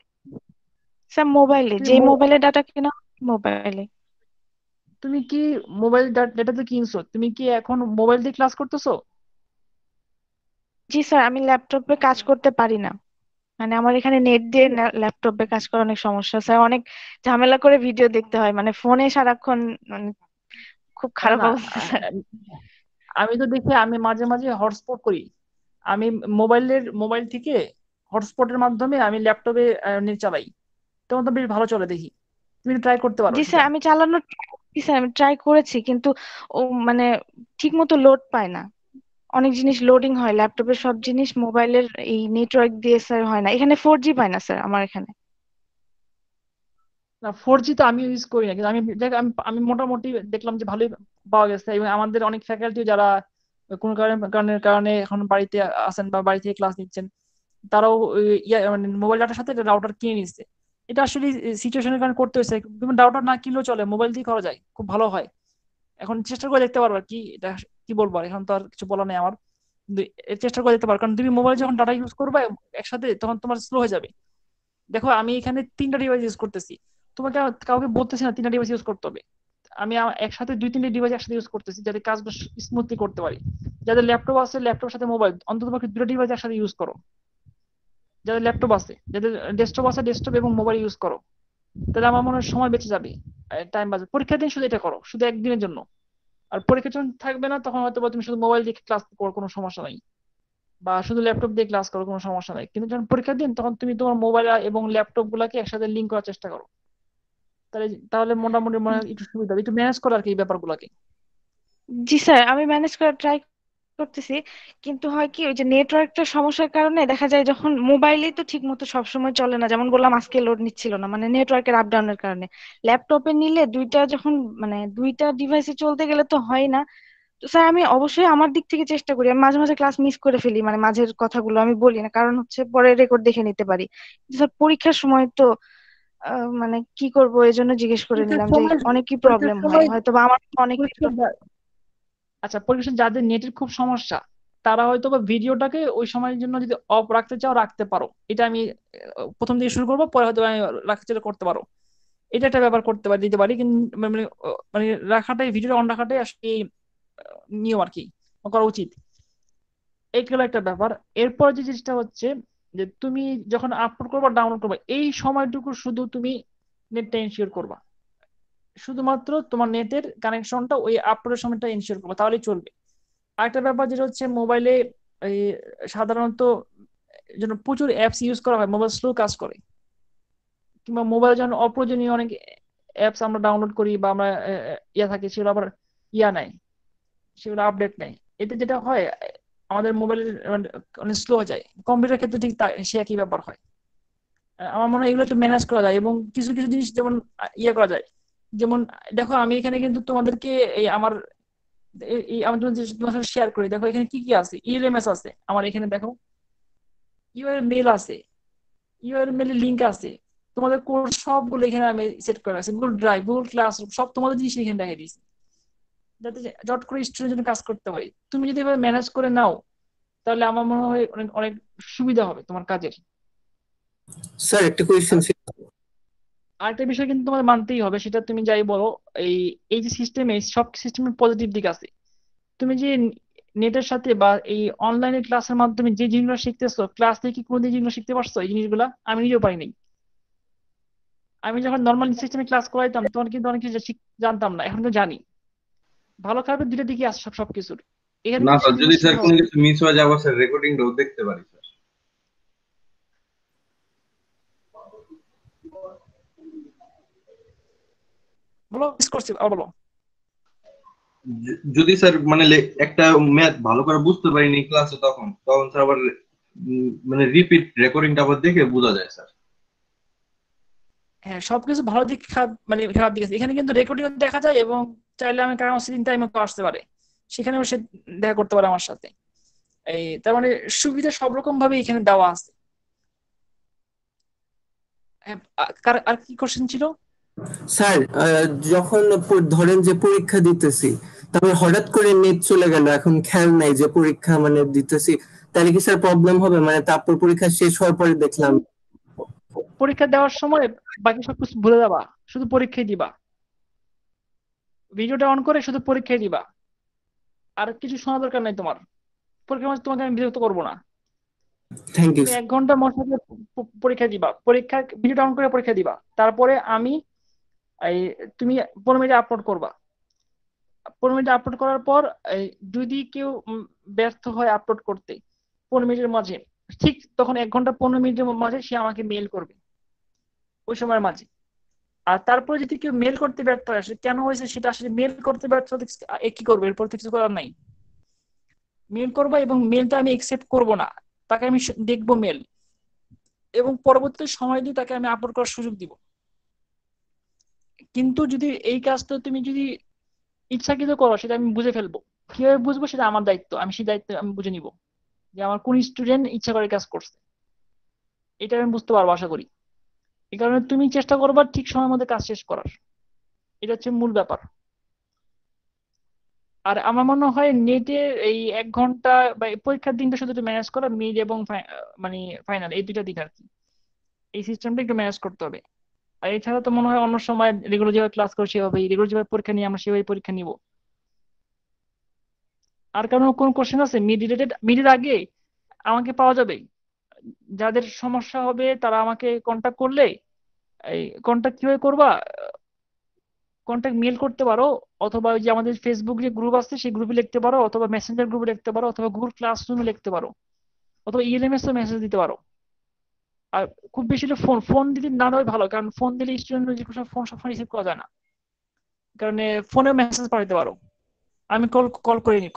স্যার মোবাইলে, তুমি যে মোবাইলে ডাটা কেনা মোবাইলে। তুমি কি মোবাইল ডেটা তো কিনছো, তুমি কি এখন মোবাইল দিয়ে ক্লাস করতেছো? জি স্যার, আমি ল্যাপটপে কাজ করতে পারি না, মানে আমার এখানে নেট দিয়ে ল্যাপটপে কাজ করা অনেক সমস্যা স্যার, অনেক ঝামেলা করে ভিডিও দেখতে হয়, মানে ফোনে সারাক্ষণ মানে খুব না খারাপ না, অবস্থা স্যার। আমি তো দেখি আমি মাঝে মাঝে হটস্পট করি, আমি মোবাইল থেকে হটস্পটের মাধ্যমে আমি ল্যাপটপে নেট চালাই, তখন তো বেশ ভালো চলে দেখি। তুমি ট্রাই করতে পারো জি সেটা। স্যার আমি চালানোর জি স্যার আমি ট্রাই করেছি, কিন্তু ও মানে ঠিক মতো লোড পায় না। অনেক জিনিস লোডিং হয় ল্যাপটপের, সব জিনিস মোবাইলের এই নেটওয়ার্ক দিয়ে স্যার হয় না। এখানে 4G পায় না স্যার আমার এখানে। না 4G তো আমি ইউজ করি না, কিন্তু আমি আমি আমি মোটামুটি দেখলাম যে ভালোই পাওয়া গেছে, এবং আমাদের অনেক ফ্যাকাল্টি যারা কোনো কারণে এখন বাড়িতে আছেন বা বাড়ি থেকে ক্লাস নিচ্ছেন, তারাও মানে মোবাইল ডাটার সাথে রাউটার কিনে নিচ্ছে। এটা আসলে সিচুয়েশনের কারণে করতে হয়েছে, তুমি রাউটার না কিনলেও চলে, মোবাইল দিয়ে করা যায়, খুব ভালো হয়। এখন চেষ্টা করে দেখতে পারবা কি এটা, কি বলবো আর, এখন তো আর কিছু বলা নেই আমার, কিন্তু চেষ্টা করে দেখতে পারো, কারণ তুমি মোবাইল যখন ডাটা ইউজ করবে একসাথে, তখন তোমার স্লো হয়ে যাবে। দেখো আমি এখানে 3টা ডিভাইস ইউজ করতেছি, তোমাকে কাউকে বলতেছি না 3টা ডিভাইস ইউজ করতে হবে। আমি একসাথে 2-3টে ডিভাইস একসাথে ইউজ করতেছি, যাতে কাজগুলো স্মুথলি করতে পারি। যাদের ল্যাপটপ আছে, ল্যাপটপের সাথে মোবাইল অন্তত পক্ষে 2টা ডিভাইস একসাথে ইউজ করো। যাদের ল্যাপটপ আছে, যাদের ডেস্কটপ আছে, ডেস্কটপ এবং মোবাইল ইউজ করো। তাহলে আমার মনে হয় সময় বেঁচে যাবে, টাইম বাঁচবে। পরীক্ষার দিন শুধু এটা করো, শুধু একদিনের জন্য। আর পরীক্ষা যখন থাকবে না তখন হয়তো বা তুমি শুধু মোবাইল দিয়ে ক্লাস করো, কোনো সমস্যা নাই, বা শুধু ল্যাপটপ দিয়ে ক্লাস করো, কোনো সমস্যা নাই। কিন্তু যখন পরীক্ষার দিন তখন তুমি তোমার মোবাইল এবং ল্যাপটপ গুলাকে একসাথে লিঙ্ক করার চেষ্টা করো। তাহলে তাহলে মোটামুটি মনে হয় একটু সুবিধা হবে, একটু ম্যানেজ করার আর কি এই ব্যাপারগুলোকে। জি স্যার, আমি ম্যানেজ করার ট্রাই করতেছি, কিন্তু হয় কি ওই যে নেটওয়ার্কটার সমস্যার কারণে দেখা যায় যখন মোবাইলেই তো ঠিক মতো সবসময় চলে না, যেমন বললাম আজকে লোড নিচ্ছিল না, মানে নেটওয়ার্কের আপ ডাউনের কারণে। ল্যাপটপে নিলে দুইটা যখন মানে দুইটা ডিভাইসে চলতে গেলে তো হয় না। তো স্যার আমি অবশ্যই আমার দিক থেকে চেষ্টা করি, আমি মাঝে মাঝে ক্লাস মিস করে ফেলি, মানে মাঝের কথাগুলো আমি বলি না, কারণ হচ্ছে পরে রেকর্ড দেখে নিতে পারি। কিন্তু স্যার পরীক্ষার সময় তো মানে কি করব, এই জন্য জিজ্ঞেস করে পরীক্ষার নিলাম যে সময় অনেক কি পরীক্ষার প্রবলেম হয়, সময় হয়তো বা আমার অনেক পরীক্ষার আচ্ছা, পরীক্ষার যাদের নেটের খুব সমস্যা তারা হয়তো বা ভিডিওটাকে ওই সময়ের জন্য যদি অফ রাখতে চাও রাখতে পারো। এটা আমি প্রথম দিকে শুরু করবো, পরে হয়তো আমি রাখতে চাইলে করতে পারো। এটা একটা ব্যাপার করতে পারি, দিতে পারি। কিন্তু মানে মানে রাখাটাই, ভিডিওটা অন রাখাটাই আসলে নিয়ম আর কি, করা উচিত। এইগুলো একটা ব্যাপার। এরপর যে জিনিসটা হচ্ছে যে তুমি যখন আপলোড করবা ডাউনলোড করবা, এই সময়টুকু শুধু তুমি নেটটা ইনশিওর করবা। শুধুমাত্র তোমার নেটের কানেকশনটা ওই আপলোডের সময়টা ইনশিওর করবা, তাহলেই চলবে। আরেকটা ব্যাপার যেটা হচ্ছে মোবাইলে এই সাধারণত যেন প্রচুর অ্যাপস ইউজ করা হয়, মোবাইল স্লো কাজ করে, কিংবা মোবাইলে যেন অপ্রয়োজনীয় অনেক অ্যাপস আমরা ডাউনলোড করি বা আমরা ইয়া থাকে, সেগুলো আবার ইয়া নাই, সেগুলো আপডেট নেই। এতে যেটা হয় আমাদের মোবাইলের অনেক স্লো হয়ে যায়। কম্পিউটার ক্ষেত্রে ঠিক সে একই ব্যাপার হয়। আমার মনে হয় এগুলো একটু ম্যানেজ করা যায়, এবং কিছু কিছু জিনিস যেমন ইয়ে করা যায়। যেমন দেখো আমি এখানে কিন্তু তোমাদেরকে এই আমার আমি তোমার সাথে শেয়ার করি, দেখো এখানে কি কি আছে। ইএলএমএস আছে আমার এখানে, দেখো ইউআর মেল আছে, ইউআর মেলের লিঙ্ক আছে, তোমাদের কোর্স সবগুলো এখানে আমি সেট করে রাখছি। গুগল ড্রাইভ, গুগল ক্লাসরুম, সব তোমাদের জিনিস এখানে দেখাই দিয়েছি, যাতে জট করে স্টুডেন্ট জন্য কাজ করতে হয়। তুমি যদি এভাবে ম্যানেজ করে নাও তাহলে আমার মনে হয় অনেক অনেক সুবিধা হবে তোমার কাজের। স্যার একটা কোয়েশ্চেন আর ছিল। আরেকটা বিষয় কিন্তু তোমার মানতেই হবে, সেটা তুমি যাই বলো, এই এই যে সিস্টেমে, সব সিস্টেমের পজিটিভ দিক আছে। তুমি যে নেটের সাথে বা এই অনলাইনে ক্লাসের মাধ্যমে যে জিনিসগুলো শিখতেছো, ক্লাস থেকে কি কোনোদিন জিনিসগুলো শিখতে পারছো? এই জিনিসগুলো আমি নিজেও পারিনি। আমি যখন নর্মাল সিস্টেমে ক্লাস করাইতাম তখন কিন্তু অনেক কিছু জানতাম না, এখন তো জানি। ভালো খারাপের দুইটা দিকে আছে সবকিছুর। এখানে না কিন্তু স্যার, সেই যদি জিনিস স্যার শেখা কোনো উচিত। কিছু মিস হয়ে যাবে স্যার রেকর্ডিংটাও দেখতে পারি স্যার। বলো, মিস করছি আর বলো। যদি স্যার মানে একটা ম্যাথ ভালো করে বুঝতে পারিনি ক্লাসে, তখন তখন স্যার আবার মানে রিপিট রেকর্ডিংটা আবার দেখে বোঝা যায় স্যার। হ্যাঁ, সবকিছু ভালো দিক খারাপ, মানে খারাপ দিক আছে এখানে, কিন্তু রেকর্ডিং দেখা যায়। এবং চাইলে আমি কাউন্সিলিং টাইমে আসতে পারে, সেখানেও সে দেখা করতে পারে আমার সাথে। এই তার মানে সুবিধা সব রকম ভাবে এখানে দেওয়া আছে। হ্যাঁ, আর কি কোশ্চেন ছিল? স্যার যখন ধরেন যে পরীক্ষা দিতেছি, তারপর হঠাৎ করে নেট চলে গেল, এখন খেয়াল নাই যে পরীক্ষা মানে দিতেছি, তাহলে কি স্যার প্রবলেম হবে? মানে তারপর পরীক্ষা শেষ হওয়ার পরে দেখলাম। পরীক্ষা দেওয়ার সময় বাকি সবকিছু ভুলে যাবা, শুধু পরীক্ষায় দিবা। ভিডিওটা অন করে শুধু পরীক্ষায় দিবা, আর কিছু শোনা দরকার নাই তোমার। পরীক্ষার মাঝে তোমাকে আমি বিরক্ত করবো না। Thank you. তুমি 1 ঘন্টা মোট সাথে পরীক্ষা দিবা, পরীক্ষা ভিডিওটা অন করে পরীক্ষা দিবা। তারপরে আমি এই তুমি 15 মিনিটে আপলোড করবা। 15 মিনিটে আপলোড করার পর এই যদি কেউ ব্যর্থ হয় আপলোড করতে 15 মিনিটের মাঝে, ঠিক তখন 1 ঘন্টা 15 মিনিটের মাঝে সে আমাকে মেল করবে ওই সময়ের মাঝে। আর তারপরে যদি কেউ মেল করতে ব্যর্থ হয়, আসলে কেন হয়েছে সেটা আসলে মেল করতে ব্যর্থ হলে কি করবে? এরপর তো কিছু করার নাই। মেল করবো এবং মেলটা আমি একসেপ্ট করব না, তাকে আমি দেখবো মেল, এবং পরবর্তী সময় দিয়ে তাকে আমি আপলোড করার সুযোগ দিব। কিন্তু যদি এই কাজটা তুমি যদি ইচ্ছাকৃত করো, সেটা আমি বুঝে ফেলবো। কিভাবে বুঝবো সেটা আমার দায়িত্ব, আমি সেই দায়িত্ব আমি বুঝে নিব যে আমার কোন স্টুডেন্ট ইচ্ছা করে কাজ করছে। এটা আমি বুঝতে পারবো আশা করি। এই কারণে তুমি চেষ্টা করবা ঠিক সময়ের মধ্যে কাজ শেষ করার, এটা হচ্ছে মূল ব্যাপার। আর আমার মনে হয় নেটে এই 1 ঘন্টা বা এই পরীক্ষার দিনটা শুধু একটু ম্যানেজ করা, মিড এবং মানে ফাইনাল, এই দুইটা দিন আর কি। এই সিস্টেমটা একটু ম্যানেজ করতে হবে। আর এছাড়া তো মনে হয় অন্য সময় রেগুলার যেভাবে ক্লাস করো সেভাবে, রেগুলার যেভাবে পরীক্ষা নিয়ে আমরা সেভাবে পরীক্ষা নিব। আর কারণ কোন কোশ্চেন আছে মিড রিলেটেড? মিডের আগে আমাকে পাওয়া যাবে, যাদের সমস্যা হবে তারা আমাকে কন্টাক্ট করলে এই কন্টাক্ট কিভাবে করবা? কন্টাক্ট মেল করতে পারো, অথবা ওই যে আমাদের ফেসবুক যে গ্রুপ আছে সেই গ্রুপে লিখতে পারো, অথবা মেসেঞ্জার গ্রুপে লিখতে পারো, অথবা গুগল ক্লাসরুমে লিখতে পারো, অথবা ইএলএমএস এ মেসেজ দিতে পারো। আর খুব বেশি হলে ফোন ফোন দিতে না দেওয়াই ভালো, কারণ ফোন দিলে স্টুডেন্ট যে কোনো ফোন সবসময় রিসিভ করা যায় না, কারণ ফোনেও মেসেজ পাঠাতে পারো। আমি কল কল করে নি,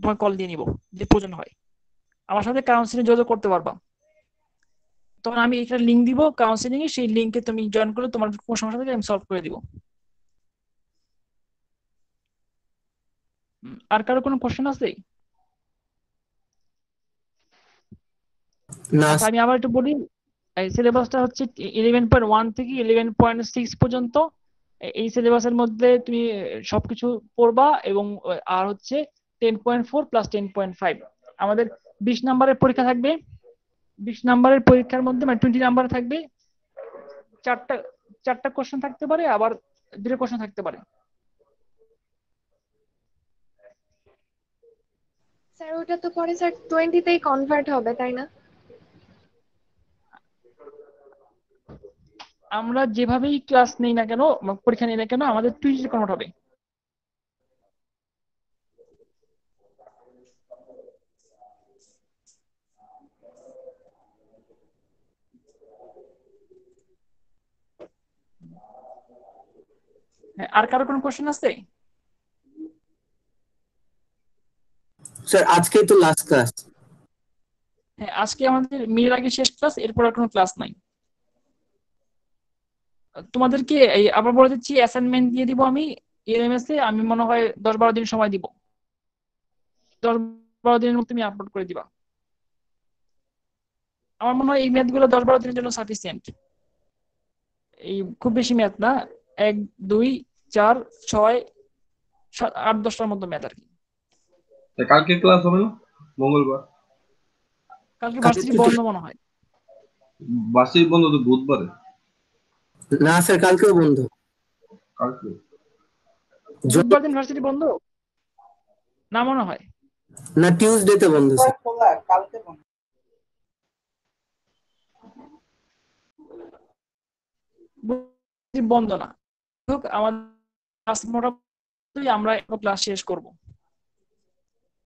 তোমার কল দিয়ে নিবো যদি প্রয়োজন হয়। আমার সাথে কাউন্সিলিং যোগাযোগ করতে পারবা। তখন আমি একটা লিঙ্ক দিব কাউন্সিলিং এ, সেই লিঙ্কে তুমি জয়েন করলে তোমার কোনো সমস্যা থাকলে আমি সলভ করে দিব। আর কারো কোনো কোশ্চেন আছে? না আচ্ছা আমি আবার একটু বলি, এই সিলেবাসটা হচ্ছে 11.1 থেকে 11.6 পর্যন্ত। এই সিলেবাসের মধ্যে তুমি সবকিছু পড়বা, এবং আর হচ্ছে 10.4 প্লাস 10.5 আমাদের 20 নাম্বারের পরীক্ষা থাকবে। 20 নাম্বারের পরীক্ষার মধ্যে মানে 20 নাম্বার থাকবে, চারটা চারটা কোশ্চেন থাকতে পারে, আবার দুটো কোশ্চেন থাকতে পারে। স্যার ওটা তো পরে স্যার 20-তেই কনভার্ট হবে তাই না? আমরা যেভাবেই ক্লাস নেই না কেন, পরীক্ষা নেই না কেন, আমাদের 20 কনভার্ট হবে। হ্যাঁ, আর কারো কোনো কোশ্চেন আছে? স্যার আজকেই তো লাস্ট ক্লাস। হ্যাঁ, আজকে আমাদের মিলের আগে শেষ ক্লাস, এরপর আর কোনো ক্লাস নাই। তোমাদেরকে এই আবার বলে দিচ্ছি, অ্যাসাইনমেন্ট দিয়ে দিব আমি এলএমএস এ। আমি মনে হয় 10-12 দিন সময় দিব, 10-12 দিনের মধ্যে তুমি আপলোড করে দিবা। আমার মনে হয় এই ম্যাথ গুলো 10-12 দিনের জন্য সাফিসিয়েন্ট। এই খুব বেশি ম্যাথ না, 1 2 4 6 7 8 10টার মতো ম্যাথ আর কি। কালকে ক্লাস হবে না? মঙ্গলবার। কালকে ভার্সিটি বন্ধ মনে হয়। ভার্সিটি বন্ধ তো বুধবারে। না স্যার কালকেও বন্ধ। কালকে বুধবার দিন ভার্সিটি বন্ধ না মনে হয়। না টিউসডেতে বন্ধ স্যার। কালকে বন্ধ। বন্ধ না, আমাদের ক্লাস মোটামুটি আমরা ক্লাস শেষ করব।